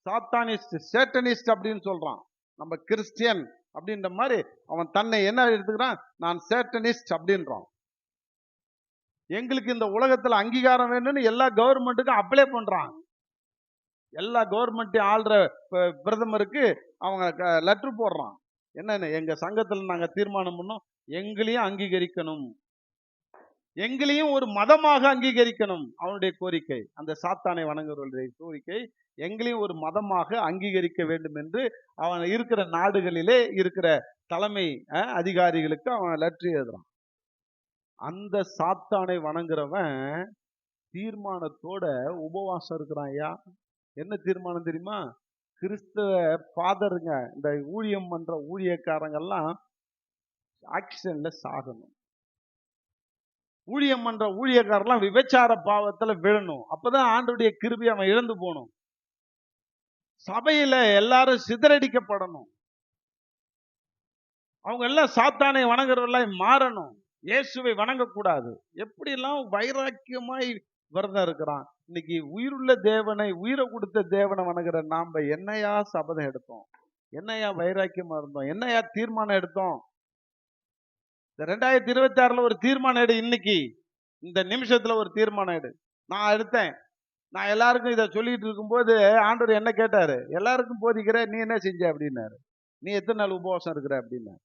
Speaker 1: சாத்தானிஸ்ட், சேட்டனிஸ்ட் அப்படின்னு சொல்றான். நம்ம கிறிஸ்டியன் அப்படின்ற மாதிரி அவன் தன்னை என்ன எடுத்துக்கிறான், நான் சேட்டனிஸ்ட் அப்படின்றான். எங்களுக்கு இந்த உலகத்துல அங்கீகாரம் வேணும்னு எல்லா கவர்மெண்ட்டுக்கும் அப்ளை பண்றான். எல்லா கவர்மெண்ட்டையும் ஆள்ற பிரதமருக்கு அவங்க லெட்டர் போடுறான். என்னன்னு, எங்க சங்கத்துல நாங்க தீர்மானம் பண்ணோம், எங்களையும் அங்கீகரிக்கணும், எங்களையும் ஒரு மதமாக அங்கீகரிக்கணும். அவனுடைய கோரிக்கை, அந்த சாத்தானை வணங்குவர்களுடைய கோரிக்கை, எங்களையும் ஒரு மதமாக அங்கீகரிக்க வேண்டும் என்று அவன் இருக்கிற நாடுகளிலே இருக்கிற தலைமை அதிகாரிகளுக்கு அவன் லெட்டர் எழுதுறான். அந்த சாத்தானை வணங்குறவன் தீர்மானத்தோட உபவாசம் இருக்கிறான். ஐயா, என்ன தீர்மானம் தெரியுமா? கிறிஸ்தவ ஃபாதருங்க, இந்த ஊழியம் பண்ற ஊழியக்காரங்கெல்லாம் ஆக்சிடென்ட்ல சாகணும். ஊழியம் பண்ற ஊழியக்காரெல்லாம் விபச்சார பாவத்துல விழணும். அப்பதான் ஆண்டவருடைய கிருபை அவன் இழந்து போகணும். சபையில எல்லாரும் சிதறடிக்கப்படணும். அவங்க எல்லாம் சாத்தானை வணங்குறவெல்லாம் மாறணும். இயேசுவை வணங்கக்கூடாது. எப்படி எல்லாம் வைராக்கியமாய் விரதம் இருக்கிறான். இன்னைக்கு உயிருள்ள தேவனை, உயிரை கொடுத்த தேவனை வணங்குற நாம என்னையா சபதம் எடுத்தோம், என்னையா வைராக்கியமா இருந்தோம், என்னையா தீர்மானம் எடுத்தோம்? 2026 ஒரு தீர்மானம் எடு. இன்னைக்கு இந்த நிமிஷத்துல ஒரு தீர்மானம் எடு. நான் எடுத்தேன். நான் எல்லாருக்கும் இதை சொல்லிட்டு இருக்கும்போது ஆண்டவர் என்ன கேட்டாரு, எல்லாருக்கும் போதிக்கிற, நீ என்ன செஞ்ச அப்படின்னாரு. நீ எத்தனை நாள் உபவாசம் இருக்கிற அப்படின்னா,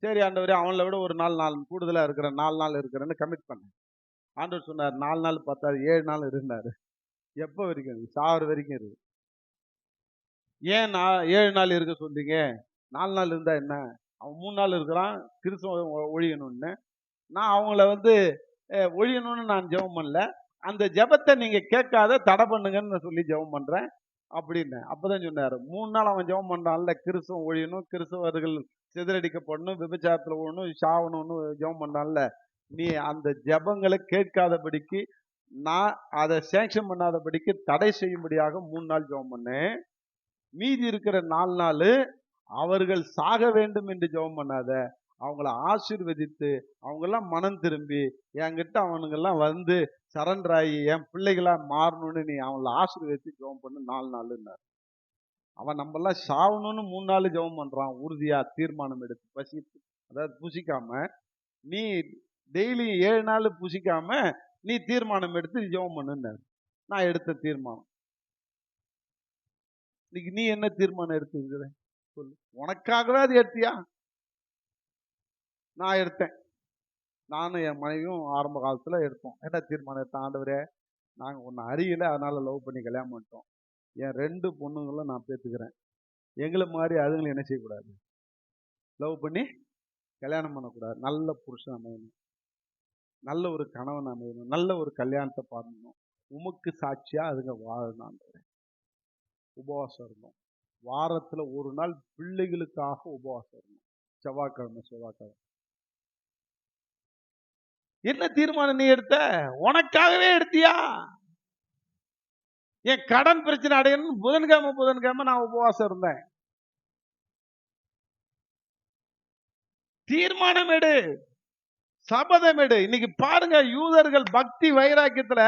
Speaker 1: சரி ஆண்டவரே, அவங்கள விட ஒரு 4 நாள் கூடுதலா இருக்கிறேன், 4 நாள் இருக்கிறேன்னு கமிட் பண்ணேன். ஆண்டவர் சொன்னார் 4 நாள் பார்த்தாரு, 7 நாள் இருந்தாரு. எப்போ வரைக்கும் இருக்கு? சாவர வரைக்கும் இருக்கு. ஏன் 7 நாள் இருக்க சொல்றீங்க? 4 நாள் இருந்தா என்ன? அவன் 3 நாள் இருக்கிறான், கிறிஸ்துவ ஒழியணும்னு. நான் அவங்கள ஒழியணும்னு நான் ஜெபம் பண்ணல. அந்த ஜெபத்தை நீங்க கேட்காத தடை பண்ணுங்கன்னு சொல்லி ஜெபம் பண்றேன் அப்படின்னு. அப்பதான் சொன்னாரு, 3 நாள் அவன் ஜெபம் பண்றான்ல, கிறிஸ்துவம் ஒழியணும், கிறிஸ்தவர்கள் சிதறடிக்கப்படணும், விபச்சாரத்துல ஓடணும், சாவணும்னு ஜெபம் பண்றான்ல, நீ அந்த ஜெபங்களை கேட்காதபடிக்கு, நான் அதை சேங்ஷன் பண்ணாதபடிக்கு தடை செய்யும்படியாக 3 நாள் ஜெபம் பண்ணேன். மீதி இருக்கிற 4 நாள் அவர்கள் சாக வேண்டும் என்று ஜெபம் பண்ணாத, அவங்கள ஆசீர்வதித்து அவங்கெல்லாம் மனம் திரும்பி என்கிட்ட அவனுங்கெல்லாம் வந்து சரண்டர் ஆகி என் பிள்ளைகளா மாறணும்னு நீ அவங்கள ஆசீர்வதித்து ஜெபம் பண்ணு 4 நாளுன்னாரு. அவன் நம்மெல்லாம் சாவணும்னு 3 நாள் ஜெபம் பண்றான், உறுதியா தீர்மானம் எடுத்து அதாவது புசிக்காம. நீ டெய்லி 7 நாள் புசிக்காம நீ தீர்மானம் எடுத்து ஜெபம் பண்ணுன்னாரு. நான் எடுத்த தீர்மானம். இன்னைக்கு நீ என்ன தீர்மானம் எடுத்துக்கிற சொல்லு. உனக்காகவே அது எடுத்தியா? நான் எடுத்தேன். நானும் என் மனைவியும் ஆரம்ப காலத்துல எடுத்தோம். என்ன தீர்மானம் எடுத்தேன்? ஆண்டவரே, நாங்க ஒன்னு அறியல, அதனால லவ் பண்ணி கல்யாணம் பண்ணிட்டோம். என் 2 பொண்ணுங்களும் நான் பேத்துக்கிறேன். எங்களை மாதிரி அதுங்களும் என்ன செய்யக்கூடாது? லவ் பண்ணி கல்யாணம் பண்ணக்கூடாது. நல்ல புருஷன் அமையணும், நல்ல ஒரு கணவன் அமையணும், நல்ல ஒரு கல்யாணத்தை பண்ணணும். உமக்கு சாட்சியா அதுங்க வாழணும். உபவாசம் இருந்தோம். வாரத்துல ஒரு நாள் பிள்ளைகளுக்காக உபவாசம் இருந்தோம். செவ்வாய்க்கிழமை. என்ன தீர்மானம் நீ எடுத்த? உனக்காகவே எடுத்தியா? என் கடன் பிரச்சனை அடையணும் புதன்கிழமை நான் உபவாசம் இருந்தேன். தீர்மானம் எடு, சபதம் எடு. இன்னைக்கு பாருங்க, யூதர்கள் பக்தி வைராக்கியத்துல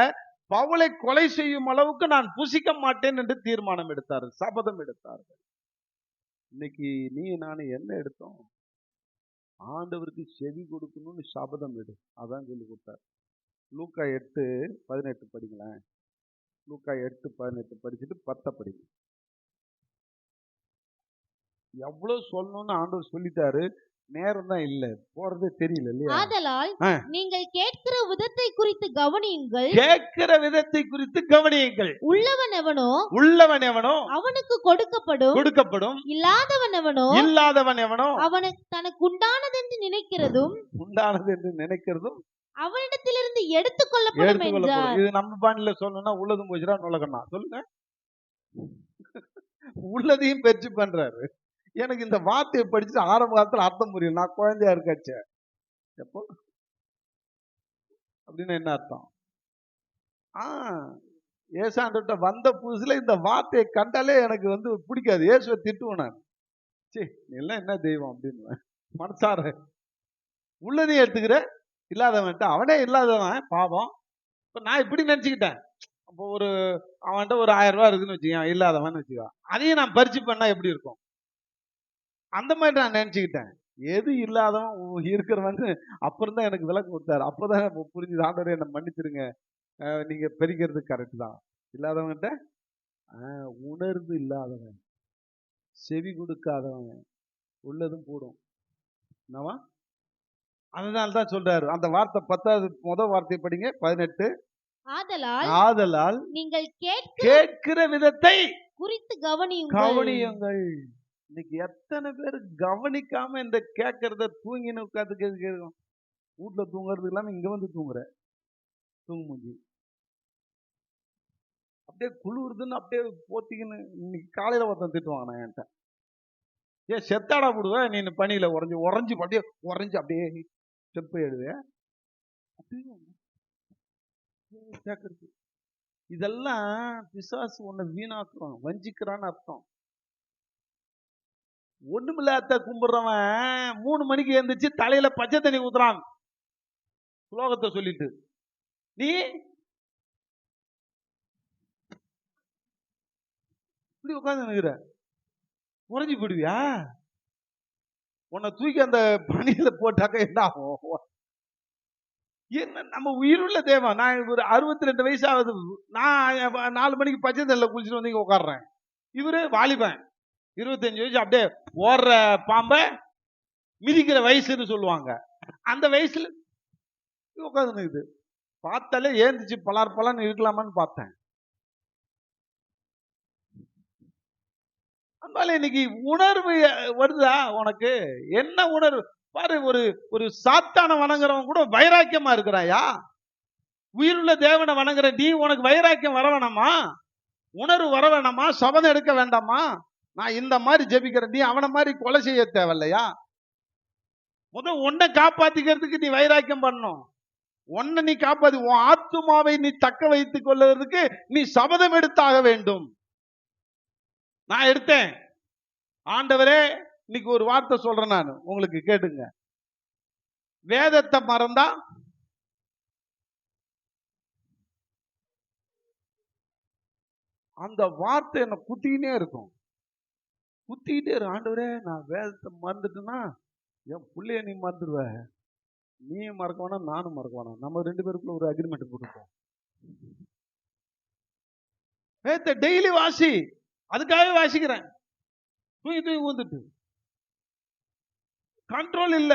Speaker 1: பவுலை கொலை செய்யும் அளவுக்கு நான் புசிக்க மாட்டேன் என்று தீர்மானம் எடுத்தார்கள், சபதம் எடுத்தார்கள். இன்னைக்கு நீ நான் என்ன எடுத்தோம்? ஆண்டவருக்கு செவி கொடுக்கணும்னு சபதம் எடு. அதான் சொல்லி கொடுத்தார். லூக்கா 8:18 படிங்களேன். லூக்கா 8:18 படிச்சுட்டு 10 படிங்க. எவ்வளவு சொல்லணும்னு ஆண்டவர் சொல்லிட்டாரு, நேரம் தான் இல்ல, போறதே தெரியல இல்லையா?
Speaker 2: ஆதலால் நீங்கள் கேட்கிற விதத்தை குறித்து கவனியுங்கள்.
Speaker 1: கேட்கிற விதத்தை குறித்து கவனியுங்கள்.
Speaker 2: உள்ளவன் எவனோ அவனுக்கு கொடுக்கப்படும், இல்லாதவன் எவனோ அவனுக்கு தனக்கு உண்டானது என்று நினைக்கிறதும் அவனிடத்திலிருந்து எடுத்துக்கொள்ளப்படும் என்றார்.
Speaker 1: இது நம்ம பாணியில சொல்லணும்னா உள்ளதும் போச்சுடா நுழகண்ணா சொல்லுங்க. உள்ளதையும் பெற்று பண்றாரு. எனக்கு இந்த வார்த்தையை படிச்சுட்டு ஆரம்ப காலத்துல அர்த்தம் புரியல. நான் குழந்தையா இருக்காச்சே எப்போ அப்படின்னு என்ன அர்த்தம்? ஏசாண்ட வந்த புதுசுல இந்த வார்த்தையை கண்டாலே எனக்கு பிடிக்காது. இயேசுவை திட்டுவேன் நான். சரி, எல்லாம் என்ன தெய்வம் அப்படின்னு மனசார. உள்ளதையும் எடுத்துக்கிற, இல்லாதவன்ட்ட அவனே இல்லாதவன் பாவம். இப்ப நான் இப்படி நினைச்சுக்கிட்டேன். அப்போ அவன்கிட்ட ஒரு 1000 ரூபாய் இருக்குன்னு வச்சுக்கேன், இல்லாதவன் வச்சுக்கோ, அதையும் நான் பறிச்சு பண்ணா எப்படி இருக்கும்? அந்த மாதிரி நான் நினைச்சுக்கிட்டேன். எது இல்லாதவன் இருக்கிறவன் அப்புறம் தான் எனக்கு விளக்கம் கொடுத்தாரு. அப்பதான் புரிஞ்சு, ஆண்டவரே என்ன மன்னிச்சிருங்க, நீங்க பெருக்கிறது கரெக்ட் தான். இல்லாதவன்கிட்ட உணர்வு இல்லாதவன், செவி கொடுக்காதவன் உள்ளதும் போடும். என்னவா? அதனால தான் சொல்றாரு அந்த வார்த்தை. 10வது முதல் வார்த்தை படிங்க, 18. ஆதலால் நீங்கள் கேட்கிற விதத்தை குறித்து கவனியுங்கள். இன்னைக்கு எத்தனை பேர் கவனிக்காம இந்த கேட்கறத தூங்கின்னு உட்காந்து கேட்கும். வீட்டுல தூங்குறது இல்லாம இங்க வந்து தூங்கு அப்படியே குளிருதுன்னு அப்படியே போத்திக்கின்னு. இன்னைக்கு காலையில ஒருத்தன் திட்டுவாங்க நான் என்கிட்ட, ஏன் செத்தாடா போடுவேன் நீ பணியில உறைஞ்சு அப்படியே ஸ்டெப் எழுதுவேன். கேட்கறது இதெல்லாம் பிசாசு ஒண்ணு வீணாக்குறோம், வஞ்சிக்கிறான்னு அர்த்தம். ஒண்ணுமில்லாத கும்பிடுறவன் 3 மணிக்கு எழுந்திரிச்சு தலையில பச்சை தண்ணி ஊத்துறான் ஸ்லோகத்தை சொல்லிட்டு. நீ இப்படி உட்காந்து நிக்கிற, உறைஞ்சி போடுவியா? உன்னை தூக்கி அந்த பணியில போட்டாக்க என்ன ஆகும்? என்ன நம்ம உயிருள்ள தேவன். நான் ஒரு 62 வயசு ஆகுது. நான் 4 மணிக்கு பச்சை தண்ணில குளிச்சுட்டு வந்து உட்காடுறேன். இவரு வாலிபன் 25 வயசு, அப்படியே ஓடுற பாம்ப மிதிக்கிற வயசுன்னு சொல்லுவாங்க. அந்த வயசுல உட்காந்து நிக்குது. பார்த்தாலே ஏந்திச்சு பலான்னு இருக்கலாமான்னு பார்த்தேன். அதனால இன்னைக்கு உணர்வு வருதா உனக்கு? என்ன உணர்வு பாரு. ஒரு சாத்தான வணங்குறவன் கூட வைராக்கியமா இருக்கிறாயா? உயிருள்ள தேவனை வணங்குற நீ, உனக்கு வைராக்கியம் வர வேணாமா? உணர்வு வர வேணாமா? சபதம் எடுக்க வேண்டாமா? நான் இந்த மாதிரி ஜெபிக்கிறேன், நீ அவனை மாதிரி கொலை செய்ய தேவையில்லையா? முதல் உன்னை காப்பாத்திக்கிறதுக்கு நீ வைராக்கியம் பண்ணணும். உன்னை நீ காப்பாத்தி உன் ஆத்துமாவை நீ தக்க வைத்துக் கொள்வதற்கு நீ சபதம் எடுத்தாக வேண்டும். நான் எடுத்தேன். ஆண்டவரே, இன்னைக்கு ஒரு வார்த்தை சொல்றேன் நான் உங்களுக்கு, கேட்டுங்க. வேதத்தை மறந்தா அந்த வார்த்தை என்ன குத்திக்கிட்டே இருக்கும். ஆண்டவரே, நான் வேதத்தை மறந்துட்டேன்னா என் பிள்ளைய நீ மறந்துடுவ. நீயும் மறக்க வேணாம், நானும் மறக்க வேணாம். நம்ம 2 பேருக்குள்ள ஒரு அக்ரிமெண்ட் போட்டுப்போம். வேதத்தை டெய்லி வாசி. அதுக்காகவே வாசிக்கிறேன். தூங்கி ஊந்துட்டு கண்ட்ரோல் இல்ல,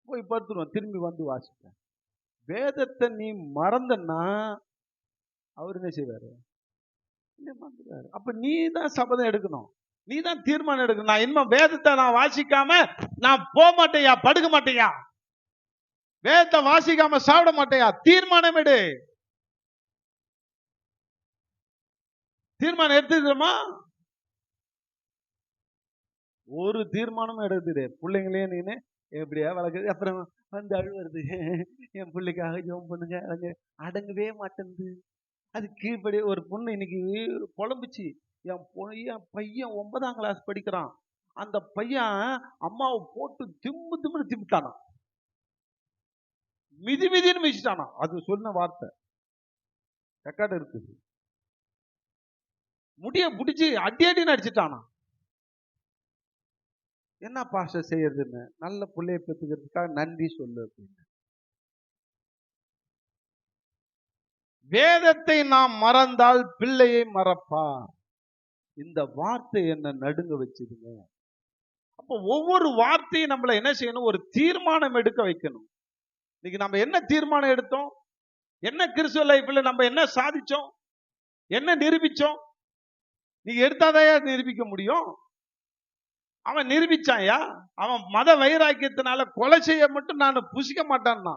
Speaker 1: போய் படுத்துருவோம், திரும்பி வந்து வாசிப்பேன். வேதத்தை நீ மறந்தன்னா அவர் என்ன செய்வாரு? அப்ப நீ தான் சபதம் எடுக்கணும், நீ தான் தீர்மானம் எடுக்கணும். நான் இன்னும் வேதத்தை நான் வாசிக்காம நான் போக மாட்டேயா, படுக்க மாட்டேயா, வேதத்தை வாசிக்காம சாப்பிட மாட்டேயா. தீர்மானம் எடு. தீர்மானம் எடுத்துக்கிறோமா? ஒரு தீர்மானமும் எடுத்துடு. பிள்ளைங்களே நீனு எப்படியா வளர்க்குது, அப்புறம் வந்து அழுவுறது, என் பிள்ளைக்காக ஜெபம் பண்ணுங்க, அடங்கவே மாட்டேங்குது. அது கீழ்படி. ஒரு பொண்ணு இன்னைக்கு புலம்புச்சு, என் பையன் 9ஆம் கிளாஸ் படிக்கிறான், அந்த பையன் அம்மாவை போட்டு திம்முன்னு திம்பிட்டானா, மிதின்னு மிதிச்சிட்டானா. அது சொன்ன வார்த்தை ரெக்கார்டு இருக்குது. முடிய பிடிச்சி அடின்னு அடிச்சுட்டானா. என்ன பாஸ்டர் செய்யறதுன்னு, நல்ல பிள்ளைய பெற்றுக்கிறதுக்காக நன்றி சொல்லு அப்படின்னு. வேதத்தை நாம் மறந்தால் பிள்ளையை மறப்பார். இந்த வார்த்தை என்ன நடுங்க வச்சுதுங்க. அப்போ ஒவ்வொரு வார்த்தையும் நம்மள என்ன செய்யணும்? ஒரு தீர்மானம் எடுக்க வைக்கணும். இன்னைக்கு நம்ம என்ன தீர்மானம் எடுத்தோம்? என்ன கிறிஸ்துவ லைஃப்ல நம்ம என்ன சாதிச்சோம்? என்ன நிரூபிச்சோம்? நீங்க எடுத்தாதான் நிரூபிக்க முடியும். அவன் நிரூபிச்சாயா? அவன் மத வைராக்கியத்தினால கொலை செய்ய மட்டும் நான் புசிக்க மாட்டான்னா.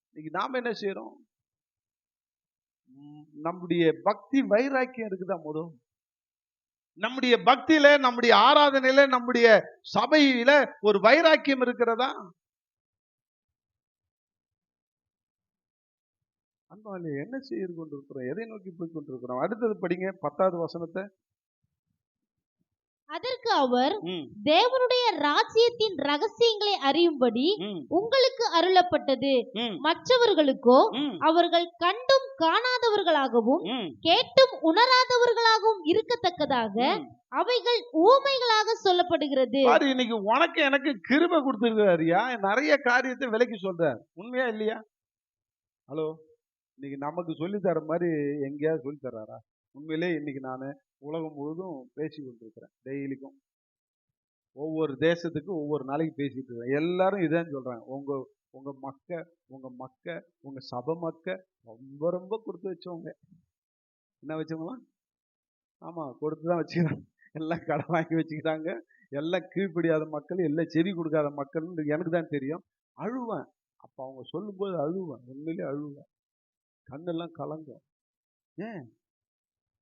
Speaker 1: இன்னைக்கு நாம என்ன செய்யறோம்? நம்முடைய பக்தி வைராக்கியம் இருக்குதா? முதல் நம்முடைய பக்தியில, நம்முடைய ஆராதனையில, நம்முடைய சபையில ஒரு வைராக்கியம் இருக்கிறதா? அன்பாலே என்ன செய்து கொண்டிருக்கிறோம்? எதை நோக்கி போய் கொண்டிருக்கிறோம்? அடுத்தது படிங்க 10வது வசனத்தை.
Speaker 2: அதற்கு அவர், தேவனுடைய ராஜ்யத்தின் ரகசியங்களை அறியும்படி உங்களுக்கு அருளப்பட்டது, மற்றவர்களுக்கோ அவர்கள் கண்டும் காணாதவர்களாகவும் கேட்டும் உணராதவர்களாகவும் இருக்கத்தக்கதாக அவைகள் ஊமைகளாக சொல்லப்படுகிறது.
Speaker 1: இன்னைக்கு உனக்கு எனக்கு கிருபை கொடுத்திருக்காருயா, நிறைய காரியத்தை விலைக்கு சொல்றார். உண்மையா இல்லையா? ஹலோ, இன்னைக்கு நமக்கு சொல்லி தர மாதிரி எங்கேயாவது சொல்லி தர்றாரா? உண்மையிலே இன்னைக்கு நான் உலகம் முழுதும் பேசி கொண்டிருக்கிறேன். டெய்லிக்கும் ஒவ்வொரு தேசத்துக்கு ஒவ்வொரு நாளைக்கு பேசிட்டு இருக்கேன். எல்லாரும் இதான் சொல்றாங்க, உங்க மக்க உங்க சபை மக்க ரொம்ப ரொம்ப கொடுத்து வச்சவங்க. என்ன வச்சவங்களாம்? ஆமா, கொடுத்துதான் வச்சுக்கிறாங்க. எல்லாம் கடன் வாங்கி வச்சுக்கிறாங்க. எல்லாம் கீழ்ப்படியாத மக்கள், எல்லாம் செவி கொடுக்காத மக்கள் எனக்கு தான் தெரியும். அழுவேன். அப்ப அவங்க சொல்லும் போது அழுவேன், உண்மையிலே அழுவேன், கண்ணெல்லாம் கலங்கும். ஏன்?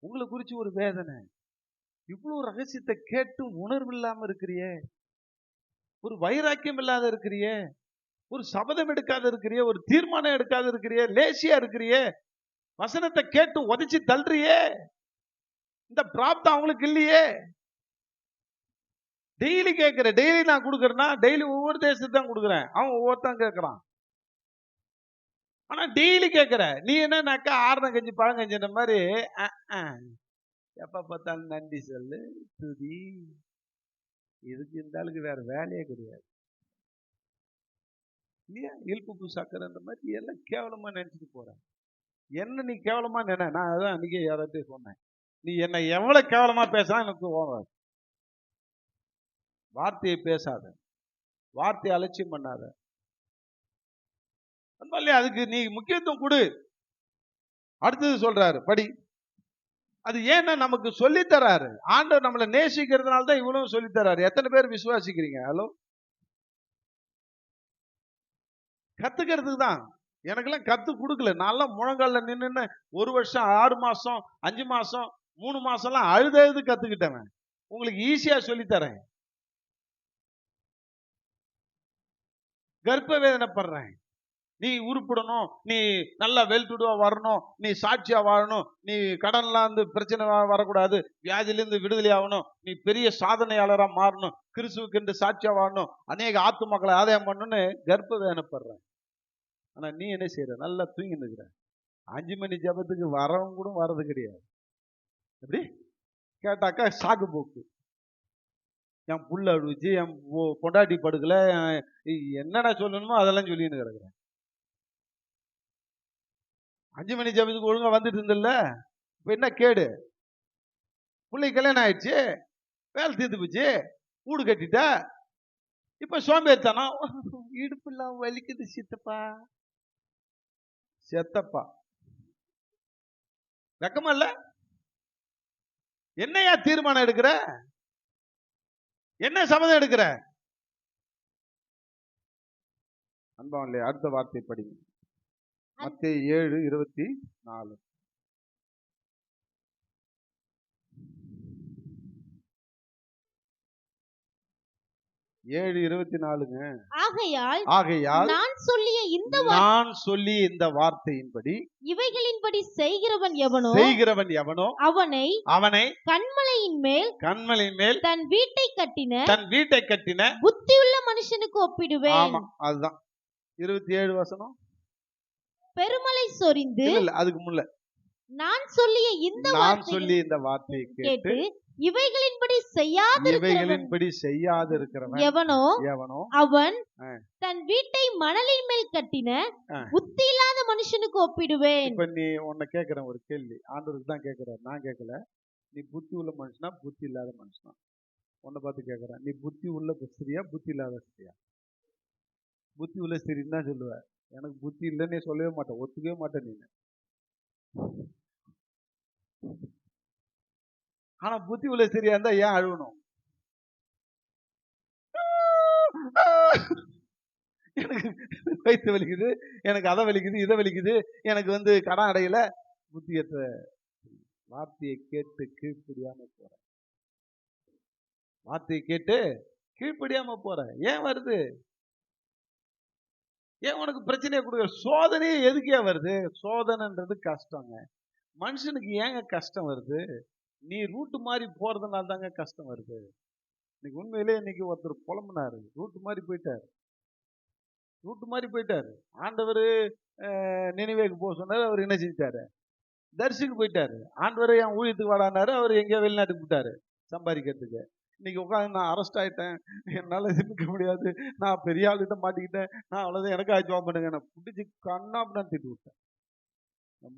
Speaker 1: உங்களை குறிச்சு ஒரு வேதனை. இவ்வளவு ரகசியத்தை கேட்டும் உணர்வு இல்லாம இருக்கிறியே, ஒரு வைராக்கியம் இல்லாத இருக்கிறியே, ஒரு சபதம் எடுக்காத இருக்கிறியே, ஒரு தீர்மானம் எடுக்காத இருக்கிறியே, லேசியா இருக்கிறியே, வசனத்தை கேட்டு உதைச்சு தள்ளுறியே. இந்த பிராப்தம் அவங்களுக்கு இல்லையே. டெய்லி கேட்கிற, டெய்லி நான் கொடுக்கறேன்னா டெய்லி ஒவ்வொரு தேசத்துக்கு தான் கொடுக்குறேன், அவன் ஒவ்வொருத்தான் கேட்கறான். ஆனா டெய்லி கேட்கிற நீ என்னன்னாக்கா ஆரணங்கஞ்சி பழங்கஞ்சின்ற மாதிரி எப்ப பார்த்தாலும் நன்றி சொல்லு, துதி. இதுக்கு இந்த ஆளுக்கு வேற வேலையே கிடையாது இல்லையா? இல்புப்பு சக்கரைன்ற மாதிரி எல்லாம் கேவலமா நினைச்சிட்டு போற. என்ன நீ கேவலமா நினை? நான் அதான் அன்னைக்கு யாராவது சொன்னேன், நீ என்னை எவ்வளவு கேவலமா பேசலாம் எனக்கு ஓவாது. வார்த்தையை பேசாத, வார்த்தையை அலட்சியம் பண்ணாத. இல்லையா? அதுக்கு நீ முக்கியத்துவம் கொடு. அடுத்தது சொல்றாரு, படி. அது ஏன்னா நமக்கு சொல்லித்தராரு. ஆண்டவர் நம்மளை நேசிக்கிறதுனால தான் இவ்வளவு சொல்லித்தராரு. எத்தனை பேர் விசுவாசிக்கிறீங்க? ஹலோ, கத்துக்கிறதுக்கு தான். எனக்கெல்லாம் கத்து கொடுக்கல. நான்லாம் முழங்கால நின்று 1 வருஷம் 6 மாசம் 5 மாசம் 3 மாசம்லாம் அழுது கத்துக்கிட்டவன். உங்களுக்கு ஈஸியா சொல்லித்தரேன். கர்ப்ப வேதனைப்படுறேன். நீ உருப்படணும், நீ நல்லா வெல்டுடுவா வரணும், நீ சாட்சியா வாழணும், நீ கடன்லாம் வந்து பிரச்சனை வரக்கூடாது, வியாதியிலிருந்து விடுதலை ஆகணும், நீ பெரிய சாதனையாளரா மாறணும், கிறிஸ்துவுக்கு என்று சாட்சியா வாழணும், அநேக ஆத்துமக்களை ஆதாயம் பண்ணணும்னு கர்ப்ப வேதனைப்படுறேன். ஆனா நீ என்ன செய்யற? நல்லா தூங்கி நிற்கிற. 5 மணி ஜபத்துக்கு வரவங்க கூட வர்றது கிடையாது. எப்படி கேட்டாக்கா சாக்கு போக்கு. என் புள்ள அழுவிச்சு, என் பொண்டாட்டி படுக்கல, என்னடா சொல்லணுமோ அதெல்லாம் சொல்லின்னு கிடக்குறேன். 5 மணி ஜபத்துக்கு ஒழுங்கா வந்துட்டு இருந்தல்ல, இப்ப என்ன கேடு? பிள்ளை கல்யாணம் ஆயிடுச்சு, வேலை தீர்த்து போச்சு, வீடு கட்டிட்ட, இப்ப சோம்பேறித்தனம், இடுப்புலாம் வலிக்குது சித்தப்பா. செத்தப்பா வெக்கமா இல்ல? என்னையா தீர்மானம் எடுக்கிற? என்ன சம்மதம் எடுக்கிற? அன்பம் இல்லையா? அடுத்த வார்த்தை படிங்க. மத்தேயு 7:24. 7:24ங்க. ஆகையால்
Speaker 2: நான் சொல்லிய இந்த
Speaker 1: வார்த்தையின்படி
Speaker 2: இவைகளின்படி செய்கிறவன் எவனோ அவனை கன்மலையின் மேல் தன் வீட்டை கட்டின புத்தியுள்ள மனுஷனுக்கு ஒப்பிடுவேன்.
Speaker 1: ஆமா, அதுதான் 27 வசனம்.
Speaker 2: பெருமலை சொரிந்து,
Speaker 1: அதுக்கு முன்ன
Speaker 2: நான் சொல்லிய இந்த வார்த்தையை கேட்டு இவைகளின்படி செய்யாதிருக்கிறவன் எவனோ அவன் தன் வீட்டை மணலின் மேல் கட்டின புத்தி இல்லாத மனுஷனுக்கு ஒப்பிடுவேன்.
Speaker 1: இப்ப நீ உன்னை கேட்கிறேன் ஒரு கேள்வி. ஆண்டவருக்கு தான் கேட்கிறார், நான் கேட்கல. நீ புத்தி உள்ள மனுஷனா புத்தி இல்லாத மனுஷனா? உன்னை பார்த்து கேட்கிறேன். நீ புத்தி உள்ள ஸ்திரியா புத்தி இல்லாத ஸ்திரியா? புத்தி உள்ள ஸ்திரின்னு தான் சொல்லுவ. எனக்கு புத்தி இல்லைன்னு சொல்லவே மாட்டேன், ஒத்துக்கவே மாட்டேன் நீங்க. ஆனா புத்தி உள்ள சரியா இருந்தா ஏன் அழுவணும்? எனக்கு வயிற்று வலிக்குது, எனக்கு அதை வலிக்குது, இதை வலிக்குது, எனக்கு கடன் அடையல. புத்தியற்ற வார்த்தையை கேட்டு கீழ்ப்படியாம போற. வார்த்தையை கேட்டு கீழ்ப்படியாம போற. ஏன் வருது? ஏன் உனக்கு பிரச்சனையை கொடுக்குற? சோதனையே எதுக்கே வருது? சோதனைன்றது கஷ்டங்க. மனுஷனுக்கு ஏங்க கஷ்டம் வருது? நீ ரூட்டு மாதிரி போறதுனால தாங்க கஷ்டம் வருது. இன்னைக்கு உண்மையிலே இன்னைக்கு ஒருத்தர் புலம்புனாரு, ரூட்டு மாதிரி போயிட்டாரு. ஆண்டவர் நினைவேக்கு போக சொன்னாரு, அவர் என்ன செஞ்சிட்டாரு? தரிசிக்கு போயிட்டாரு. ஆண்டவர் என் ஊழியத்துக்கு வாடானாரு, அவர் எங்கேயோ வெளிநாட்டுக்கு போயிட்டாரு சம்பாதிக்கிறதுக்கு. இன்னைக்கு உட்காந்து நான் அரெஸ்ட் ஆயிட்டேன், என்னால நிற்க முடியாது, நான் பெரிய ஆளுகிட்ட மாட்டிக்கிட்டேன், நான் அவ்வளவுதான், எனக்காக ஜாப் பண்ணுங்க, நான் பிடிச்சி கண்ணாப்தான் திட்டு விட்டேன்.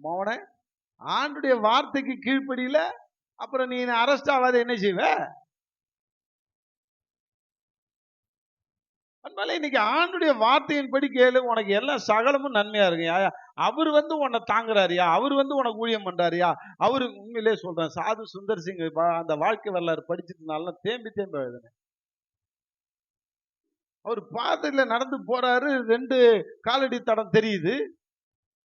Speaker 1: மவனே, ஆண்டுடைய வார்த்தைக்கு கீழ்ப்படியில அப்புறம் நீ அரெஸ்ட் ஆகாத என்ன செய்வ? அதனால இன்னைக்கு ஆண்டுடைய வார்த்தையின்படி கேளு, உனக்கு எல்லாம் சகலமும் நன்மையா இருக்குயா. அவர் உன்னை தாங்குறாரியா, அவர் உனக்கு ஊழியம் பண்றாரியா. அவரு உண்மையிலே சொல்றேன், சாது சுந்தர் சிங் அந்த வாழ்க்கை வரலாறு படிச்சுட்டுனால தேம்பி எழுதுனேன். அவர் பாதையில நடந்து போறாரு, 2 காலடி தடம் தெரியுது.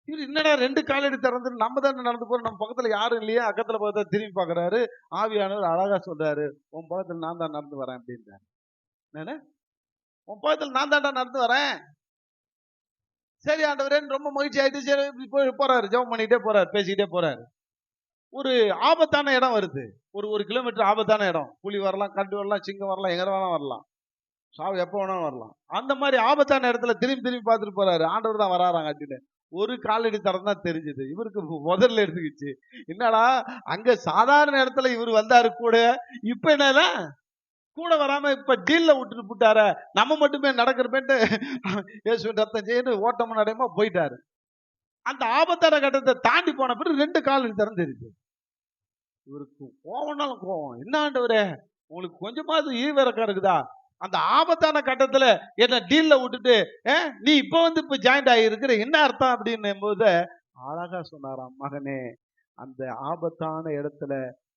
Speaker 1: இவர் என்னடா 2 காலடி திறந்து நம்ம தானே நடந்து போறோம், நம்ம பக்கத்துல யாரும் இல்லையா? அக்கத்துல பார்த்தா திரும்பி பாக்குறாரு. ஆவியானவர் அழகா சொல்றாரு, உன் பக்கத்துல நான் தான் நடந்து வரேன் அப்படின்றாரு. என்ன? உன் பக்கத்துல நான் தான்டா நடந்து வரேன். சரி ஆண்டவரேன்னு ரொம்ப மகிழ்ச்சி ஆயிட்டு சரி போறாரு, ஜெபம் பண்ணிட்டே போறாரு, பேசிக்கிட்டே போறாரு. ஒரு ஆபத்தான இடம் வருது, ஒரு கிலோமீட்டர் ஆபத்தான இடம். புலி வரலாம், கண்டு வரலாம், சிங்கம் வரலாம், எங்க வேணாலும் வரலாம், சாவு எப்போ வேணாலும் வரலாம். அந்த மாதிரி ஆபத்தான இடத்துல திரும்பி பார்த்துட்டு போறாரு. ஆண்டவர் தான் வராறாங்க அப்படின்னு ஒரு காலடி தரம் தான் தெரிஞ்சது. இவருக்கு முதல்ல எடுத்துக்கிச்சு, என்னடா அங்க சாதாரண இடத்துல இவர் வந்தாரு கூட, இப்ப என்னன்னா கூட வராம இப்ப டீல்ல விட்டுட்டு போட்டார, நம்ம மட்டுமே நடக்கிறப்பேன்ட்டு இயேசுவின் ரத்தம் செய்யணும் ஓட்டமும் நடையமா போயிட்டாரு. அந்த ஆபத்தான கட்டத்தை தாண்டி போன பிறகு 2 காலடி தரம் தெரியுது. இவருக்கு கோவம்னாலும் கோவம். என்ன ஆண்டவரே, உங்களுக்கு கொஞ்சமாவது ஈவிரக்கம் இருக்குதா? அந்த ஆபத்தான கட்டத்துல என்ன டீல்ல விட்டுட்டு நீ இப்ப வந்து இப்ப ஜாயிண்ட் ஆகிருக்கிற, என்ன அர்த்தம் அப்படின்னு போது அழகா சொன்னாராம், மகனே அந்த ஆபத்தான இடத்துல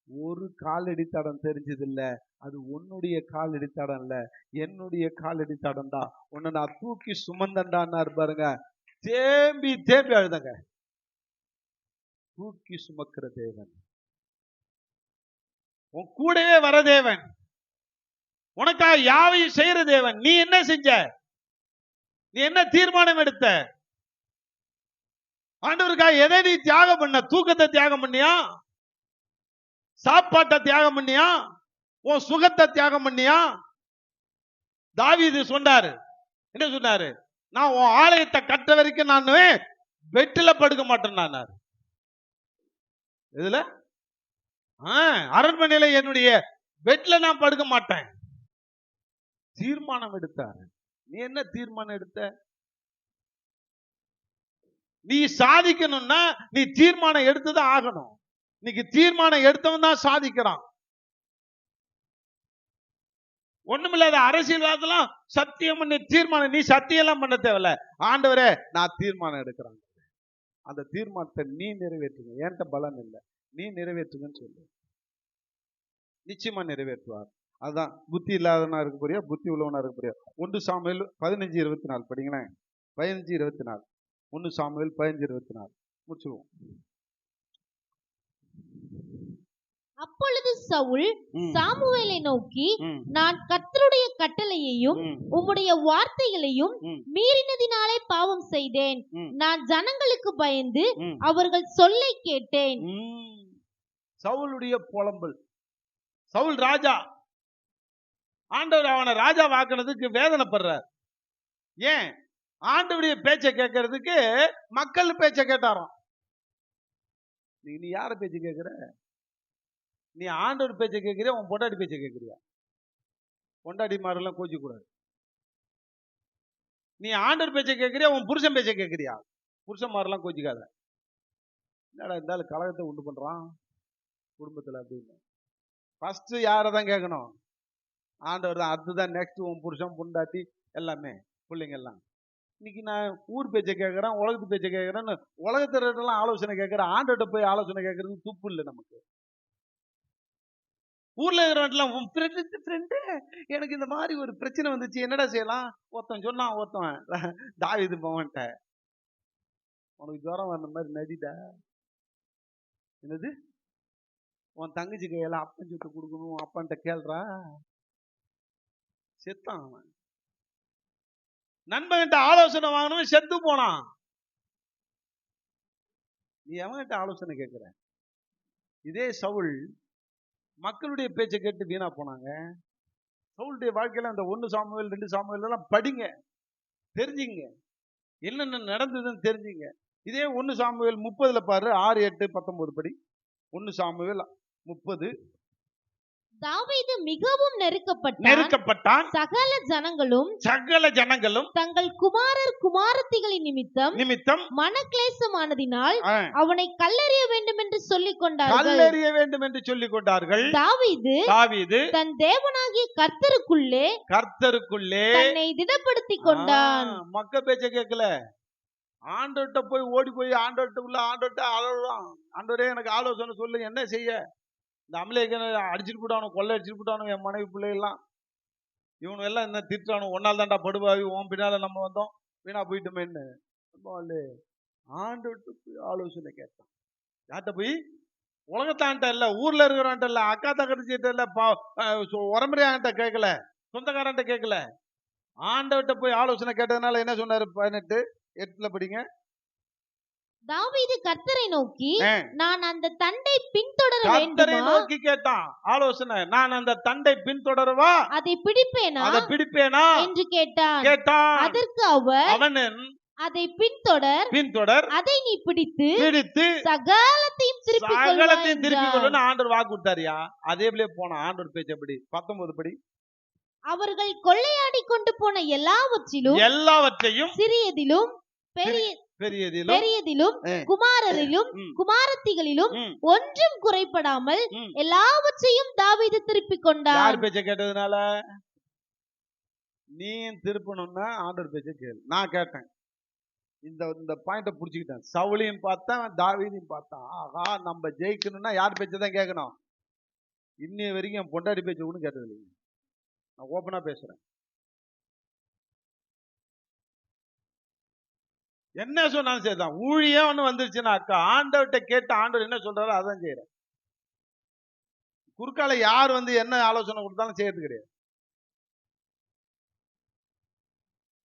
Speaker 1: ஒரு காலடி தடம் தெரிஞ்சது இல்ல, அது உன்னுடைய காலடி தடம் இல்ல, என்னுடைய காலடி தடம் தான். உன்னை நான் தூக்கி சுமந்தண்டான்னாரு பாருங்க. தேம்பி தேம்பி அழுதங்க. தூக்கி சுமக்கிற தேவன், உன் கூடவே வர தேவன், உனக்காக யாவையும் செய்யற தேவன். நீ என்ன செஞ்ச? நீ என்ன தீர்மானம் எடுத்த? ஆண்டவருக்காக எதை நீ தியாகம் பண்ண? தூக்கத்தை தியாகம் பண்ணியா? சாப்பாட்டை தியாகம் பண்ணியா? உன் சுகத்தை தியாகம் பண்ணியா? தாவீது சொன்னாரு, என்ன சொன்னாரு? நான் உன் ஆலயத்தை கட்ட வரைக்கும் நான் பெட்டில படுக்க மாட்டேன். இதுல அரண்மனையில என்னுடைய பெட்ல நான் படுக்க மாட்டேன். தீர்மானம் எடுத்தாரு. நீ என்ன தீர்மானம் எடுத்த? நீ சாதிக்கணும்னா நீ தீர்மானம் எடுத்துதான் ஆகணும். இன்னைக்கு தீர்மானம் எடுத்தவன் தான் சாதிக்கிறான். ஒண்ணுமில்லாத அரசியல்வாதெல்லாம் சத்தியம் பண்ணி தீர்மானம், நீ சத்தியம் எல்லாம் பண்ண தேவையில்ல. ஆண்டவரே நான் தீர்மானம் எடுக்கிறேன், அந்த தீர்மானத்தை நீ நிறைவேற்றுங்க, என்கிட்ட பலன் இல்லை, நீ நிறைவேற்றுங்கன்னு சொல்லு. நிச்சயமா நிறைவேற்றுவார். அதுதான் புத்தி இல்லாதவனா இருக்க போறியா, புத்தி உள்ளவனா இருக்க போறியா? 1 சாமுவேல் 15:24 படிங்களேன். 15:24. 1 சாமுவேல் 15:24 முடிச்சுவோம்.
Speaker 2: அப்பொழுது சவுல் சாமுவேலை நோக்கி, நான் கர்த்தருடைய கட்டளையையும் உம்முடைய வார்த்தைகளையும் மீறினதினாலே பாவம் செய்தேன். நான் ஜனங்களுக்கு பயந்து அவர்கள் சொல்லை கேட்டேன். சவுலுடைய புலம்பல். சவுல் ராஜா, ஆண்டவர் அவனை ராஜா வாக்குனதுக்கு வேதனைப்படுறார். ஏன்? ஆண்டவருடைய பேச்சை கேட்கறதுக்கு மக்கள் பேச்சை கேட்டாராம். நீ யார பேச்சு கேட்கிற? நீ ஆண்டவர் பேச்சை கேட்கிறியா, உன் பொண்டாடி பேச்சை கேட்கிறியா? பொண்டாடி மாதிரிலாம் கோச்சிக்க கூடாது. நீ ஆண்டவர் பேச்சை கேட்கிறியா, உன் புருஷன் பேச்சை கேட்கிறியா? புருஷன் மாதிரிலாம் கோச்சிக்காத. என்னடா இருந்தாலும் கலகத்தை உண்டு பண்றான் குடும்பத்துல அப்படின்னு. ஃபர்ஸ்ட் யாரை தான் கேட்கணும்? ஆண்டவர் தான். அதுதான் நெக்ஸ்ட் உன் புருஷன், பொண்டாட்டி, எல்லாமே பிள்ளைங்க எல்லாம். இன்னைக்கு நான் ஊர் பேச்சை கேட்கறேன், உலகத்து பேச்சை கேட்கறேன்னு உலகத்திலாம் ஆலோசனை கேட்கறேன். ஆண்டவர்கிட்ட போய் ஆலோசனை கேட்கறது துப்பு இல்லை நமக்கு. ஊர்ல இருக்கிறவங்கலாம் உன் ஃப்ரெண்டு எனக்கு இந்த மாதிரி ஒரு பிரச்சனை வந்துச்சு, என்னடா செய்யலாம்? ஒருத்தன் சொன்னான், ஒருத்தன் தாவீது போவன்ட்ட, உனக்கு ஜுரம் வந்த மாதிரி நடிடா, என்னது உன் தங்கச்சி கையெல்லாம் அப்பன் சுட்டு கொடுக்கணும், அப்பன்ட்ட கேள்றா. செத்தான் அவன். நண்பன்கிட்ட ஆலோசனை வாங்கணும், செத்து போனான். நீ அவன்கிட்ட ஆலோசனை கேட்கிற? இதே சவுல் மக்களுடைய பேச்சை கேட்டு வீணா போனாங்க. சவுளுடைய வாழ்க்கையில அந்த 1 சாமுவேல் 2 சாமுவேல் எல்லாம் படிங்க, தெரிஞ்சுங்க, என்னென்ன நடந்ததுன்னு தெரிஞ்சுங்க. இதே 1 சாமுவேல் 30 பாரு, 6, 8, 19 படி. 1 சாமுவேல் 30. தாவீது மிகவும் நெருக்கப்பட்டான். சகல ஜனங்களும் தங்கள் குமாரர் குமாரத்திகளின் நிமித்தம் மனக்லேசமானதினால் அவனை கல்லெறிய வேண்டும் என்று சொல்லிக் கொண்டார்கள். தாவீது தன் தேவனாகிய கர்த்தருக்குள்ளே தன்னை திடப்படுத்திக் கொண்டான்.
Speaker 1: மக்கள் பேச்ச கேட்கல. ஆண்டவர்கிட்ட போய் ஓடி போய் ஆண்டவர்கிட்ட அழலாம். ஆண்டவரே எனக்கு ஆலோசனை சொல்லுங்க, என்ன செய்ய? இந்த அமலேக்கனை அடிச்சுட்டு போட்டானு, கொள்ளை அடிச்சுட்டு போட்டானு, என் மனைவி பிள்ளைகள்லாம் இவனு எல்லாம் என்ன திட்டானு, ஒன்னால் தாண்டா படுவாவி, உன் பின்னால நம்ம வந்தோம், வீணா போயிட்டோமேன்னு ஆண்டவர்கிட்ட போய் ஆலோசனை கேட்டான். யார்கிட்ட போய்? உலகத்தான்ட்ட இல்ல, ஊர்ல இருக்கிறவன்ட்ட இல்ல, அக்கா தங்கச்சிட்ட இல்ல, உரம்பரையான்ட்ட கேட்கல, சொந்தக்காரன்ட்ட கேட்கல, ஆண்டவர்கிட்ட போய் ஆலோசனை கேட்டதுனால என்ன சொன்னாரு? 18:8 படிங்க.
Speaker 2: தாவீது கர்த்தரை நோக்கி, நான் அந்த தண்டை பின்தொடர வேண்டுமா?
Speaker 1: நோக்கி கேட்டான் ஆலோசனை. நான் அந்த தண்டை பின்தொடரவா, அதை பிடிப்பேனா
Speaker 2: என்று கேட்டான். அதற்கு அவன், அதை பின்தொடர், அதை நீ பிடித்து சகலத்தையும் திருப்பி கொள்ளுன்னு
Speaker 1: ஆண்டவர் வாக்கு கொடுத்தாரியா. அதே போல போன ஆண்டவர் பேச்சு எப்படி? 19 படி.
Speaker 2: அவர்கள் கொள்ளையாடி கொண்டு போன எல்லாவற்றையும் சிறியதிலும் பெரியதிலும் குமாரரிலும் குமாரத்திகளிலும் ஒன்றும் குறைபடாமல் எல்லாவற்றையும் தாவீது திருப்பிக் கொண்டார்.
Speaker 1: யார் பேச்சை கேட்டதுனால? நீ திருப்பணும்னா ஆண்டவர் பேச்ச கேளு. நான் கேட்டேன், இந்த பாயிண்ட புடிச்சுக்கிட்டேன். சவுலையும் பார்த்தேன், தாவீதையும் பார்த்தேன். ஆகா, நம்ம ஜெயிக்கணும்னா யார் பேச்ச தான் கேட்கணும்? இன்னைய வரைக்கும் என் பொண்டாடி பேச்ச கூட கேட்டது இல்லைங்க. நான் ஓப்பனா பேசுறேன். என்ன சொன்னாலும் சரிதான். ஊழியம் ஒண்ணு வந்துருச்சுன்னா அக்கா, ஆண்டவர்கிட்ட கேட்டு ஆண்டவர் என்ன சொல்றாரோ அதான் செய்யறேன். குறுக்கால யார் வந்து என்ன ஆலோசனை கொடுத்தாலும் செய்யறது கிடையாது.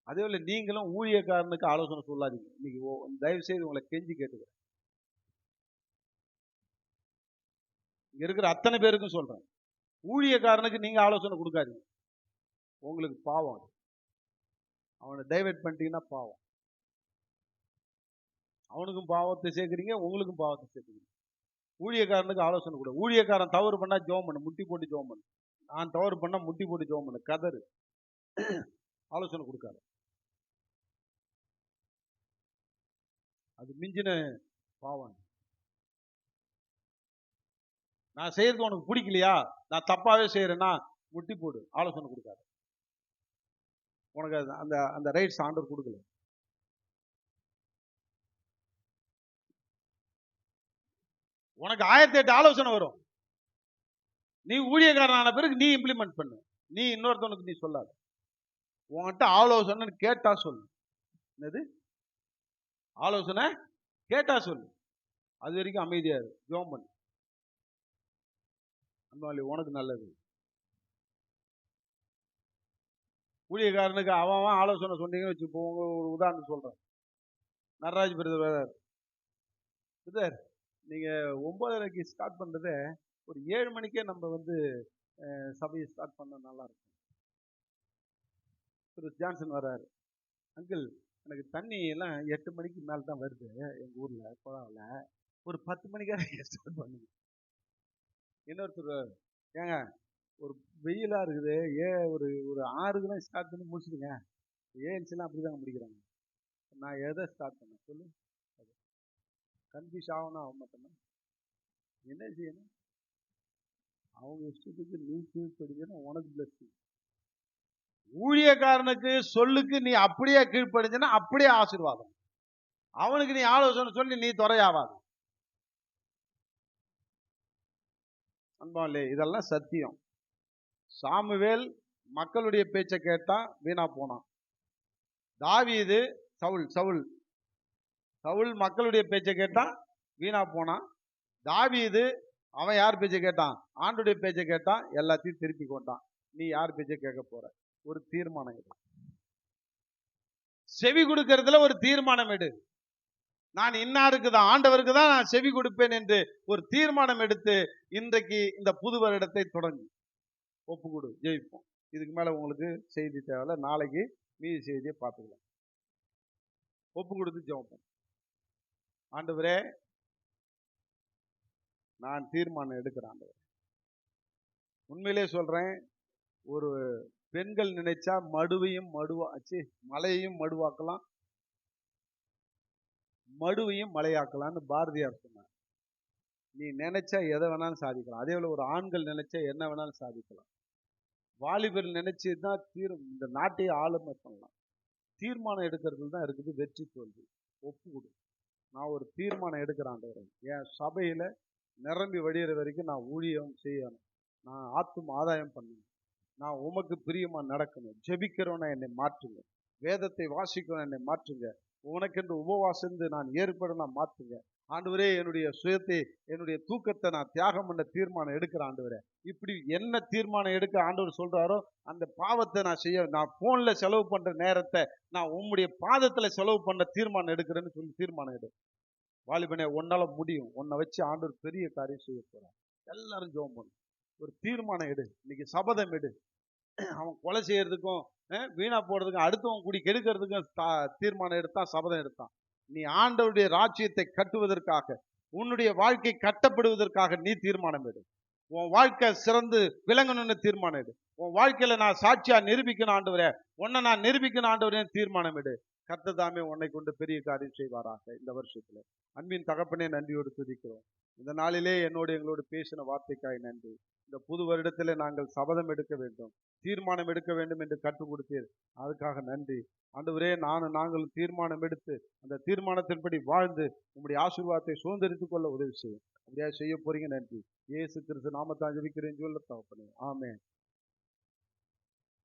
Speaker 1: அதே போல நீங்களும் ஊழியக்காரனுக்கு ஆலோசனை சொல்லாதீங்க. இன்னைக்கு தயவு செய்து உங்களை கெஞ்சி கேட்டுக்கிறேன். இங்க இருக்கிற அத்தனை பேருக்கும் சொல்றேன், ஊழியக்காரனுக்கு நீங்க ஆலோசனை கொடுக்காதீங்க. உங்களுக்கு பாவம். அவனை டைவர்ட் பண்ணிட்டீங்கன்னா பாவம். அவனுக்கும் பாவத்தை சேர்க்கிறீங்க, உங்களுக்கும் பாவத்தை சேர்க்கிறீங்க. ஊழியக்காரனுக்கு ஆலோசனை கூட. ஊழியக்காரன் தவறு பண்ணா ஜெபம் பண்ணு, முட்டி போட்டு ஜெபம் பண்ணு. நான் தவறு பண்ணா முட்டி போட்டு ஜெபம் பண்ணு, கதறு. ஆலோசனை கொடுக்காத. அது மிஞ்சின பாவம். நான் செய்யறது உனக்கு பிடிக்கலையா, நான் தப்பாவே செய்யறேன்னா முட்டி போடு, ஆலோசனை கொடுக்காத. உனக்கு அந்த அந்த ரைட்ஸ் ஆண்டவர் கொடுக்கல. உனக்கு 1008 ஆலோசனை வரும். நீ ஊழியக்காரனான பிறகு நீ இம்ப்ளிமெண்ட் பண்ணு. நீ இன்னொருத்தவனுக்கு நீ சொல்லாத. உன்கிட்ட ஆலோசனை கேட்டா சொல்லு. என்னது ஆலோசனை கேட்டா சொல்லு. அது வரைக்கும் அமைதியா இரு, ஜெபம் பண்ணு. அன்பாளி, உனக்கு நல்லது. ஊழியக்காரனுக்கு அவன் ஆலோசனை சொன்னீங்கன்னு வச்சுப்போ. ஒரு உதாரணம் சொல்றேன். நடராஜ் பிரதர், நீங்க 9:30க்கு ஸ்டார்ட் பண்றதை ஒரு 7 மணிக்கே நம்ம வந்து சபையை ஸ்டார்ட் பண்ண நல்லா இருக்கும். திரு ஜான்சன் வர்றாரு. அங்கிள், எனக்கு தண்ணி எல்லாம் 8 மணிக்கு மேல தான் வருது எங்க ஊர்ல குழாவில். ஒரு 10 மணிக்காக ஸ்டார்ட் பண்ணுங்க. இன்னொருத்தர், ஏங்க ஒரு வெயிலா இருக்குது, ஒரு 6க்குலாம் ஸ்டார்ட் பண்ணி முடிச்சுடுங்க. ஏஎன்சிலாம் அப்படிதாங்க முடிக்கிறாங்க. நான் எதை ஸ்டார்ட் பண்ணேன் சொல்லு? கன்ஃபியூஸ் ஆகணும். ஆக மாட்டேன்னா என்ன செய்யணும்? அவங்க இஷ்டத்துக்கு நீ கீழ்படிஞ்சா உனக்கு பிளஸிங். ஊழியக்காரனுக்கு சொல்லுக்கு நீ அப்படியே கீழ்படிஞ்சனா அப்படியே ஆசீர்வாதம். அவனுக்கு நீ ஆலோசனை சொல்லி நீ துறையாவாது. அன்பாலே, இதெல்லாம் சத்தியம். சாமுவேல் மக்களுடைய பேச்சை கேட்டா வீணா போனான். தாவீது சவுல் மக்களுடைய பேச்சை கேட்டா வீணா போனான். தாவீது அவன் யார் பேச்சை கேட்டான்? ஆண்டுடைய பேச்சை கேட்டான், எல்லாத்தையும் திருப்பி கொண்டான். நீ யார் பேச்சை கேட்க போற? ஒரு தீர்மானம் எடு. செவி கொடுக்கறதுல ஒரு தீர்மானம் எடு. நான் இன்னாருக்கு தான், ஆண்டவருக்கு தான் நான் செவி கொடுப்பேன் என்று ஒரு தீர்மானம் எடுத்து இன்றைக்கு இந்த புது வருடத்தை தொடங்கி ஒப்பு கொடு, ஜெயிப்போம். இதுக்கு மேல உங்களுக்கு செய்தி தேவையில்ல. நாளைக்கு மீதி செய்தியை பார்த்துக்கலாம். ஒப்பு கொடுத்து ஜெயிப்போம். ஆண்டவரே, நான் தீர்மானம் எடுக்கிறேன். ஆண்டவரே, உண்மையிலே சொல்றேன், ஒரு பெண்கள் நினைச்சா மலையையும் மடுவாக்கலாம், மடுவையும் மலையாக்கலாம்னு பாரதியார் சொன்னார். நீ நினைச்சா எதை வேணாலும் சாதிக்கலாம். அதே போல ஒரு ஆண்கள் நினைச்சா என்ன வேணாலும் சாதிக்கலாம். வாலிபர் நினைச்சுதான் இந்த நாட்டையே ஆளுமை பண்ணலாம். தீர்மானம் எடுக்கிறதுல தான் இருக்குது வெற்றி தோல்வி. ஒப்பு கொடு. நான் ஒரு தீர்மானம் எடுக்கிறேன். ஆண்டவரே, என் சபையில நிரம்பி வடிகிற வரைக்கும் நான் ஊழியம் செய்யணும். நான் ஆத்தும் ஆதாயம் பண்ணணும். நான் உமக்கு பிரியமா நடக்கணும். ஜெபிக்கிறவனை என்னை மாற்றுங்க. வேதத்தை வாசிக்கிறவன் என்னை மாற்றுங்க. உனக்கென்று உபவாசந்து நான் ஏற்பட மாற்றுங்க. ஆண்டவரே, என்னுடைய சுயத்தை, என்னுடைய தூக்கத்தை நான் தியாகம் பண்ண தீர்மானம் எடுக்கிறேன். ஆண்டவரே, இப்படி என்ன தீர்மானம் எடுக்க ஆண்டவர் சொல்றாரோ அந்த பாவத்தை நான் செய்ய, நான் போன்ல செலவு பண்ற நேரத்தை நான் உம்முடைய பாதத்துல செலவு பண்ண தீர்மானம் எடுக்கிறேன்னு சொல்லி தீர்மானம் எடு. வாலிபனே, உன்னால முடியும். உன்னை வச்சு ஆண்டவர் பெரிய காரியம் செய்ய போறார். எல்லாரும் ஜெபம் பண்ணு. ஒரு தீர்மானம் எடு. இன்னைக்கு சபதம் எடு. அவன் கொலை செய்யறதுக்கும் வீணா போறதுக்கும் அடுத்தவன் கூடி கெடுக்கிறதுக்கும் தீர்மானம் எடுத்தான், சபதம் எடுத்தான். நீ ஆண்டவருடைய ராஜ்யத்தை கட்டுவதற்காக, உன்னுடைய வாழ்க்கை கட்டப்படுவதற்காக நீ தீர்மானம் எடு. உன் வாழ்க்கை சிறந்து விளங்கணும்னு தீர்மானம் எடு. உன் வாழ்க்கையில நான் சாட்சியா நிரூபிக்கணும் ஆண்டவரே, உன்னை நான் நிரூபிக்கணும் ஆண்டவரே தீர்மானம் எடு. கர்த்தர் தாமே உன்னை கொண்டு பெரிய காரியம் செய்வாராக இந்த வருஷத்துல. அன்பின் தகப்பனே, நன்றியோடு துதிக்கிறோம். இந்த நாளிலே எங்களோடு பேசின வார்த்தைக்காய் நன்றி. இந்த புது வருடத்திலே நாங்கள் சபதம் எடுக்க வேண்டும், தீர்மானம் எடுக்க வேண்டும் என்று கற்றுக் கொடுத்தீர். அதுக்காக நன்றி ஆண்டவரே. நாங்கள் தீர்மானம் எடுத்து அந்த தீர்மானத்தின்படி வாழ்ந்து உம்முடைய ஆசீர்வாதத்தை சுதந்திரித்துக் கொள்ள உதவி செய்யும். அப்படியா செய்ய போறீங்க. நன்றி. இயேசு கிறிஸ்து நாமத்தால் ஜெபிக்கிறேன் சொல்ல தகப்பனே. ஆமென்.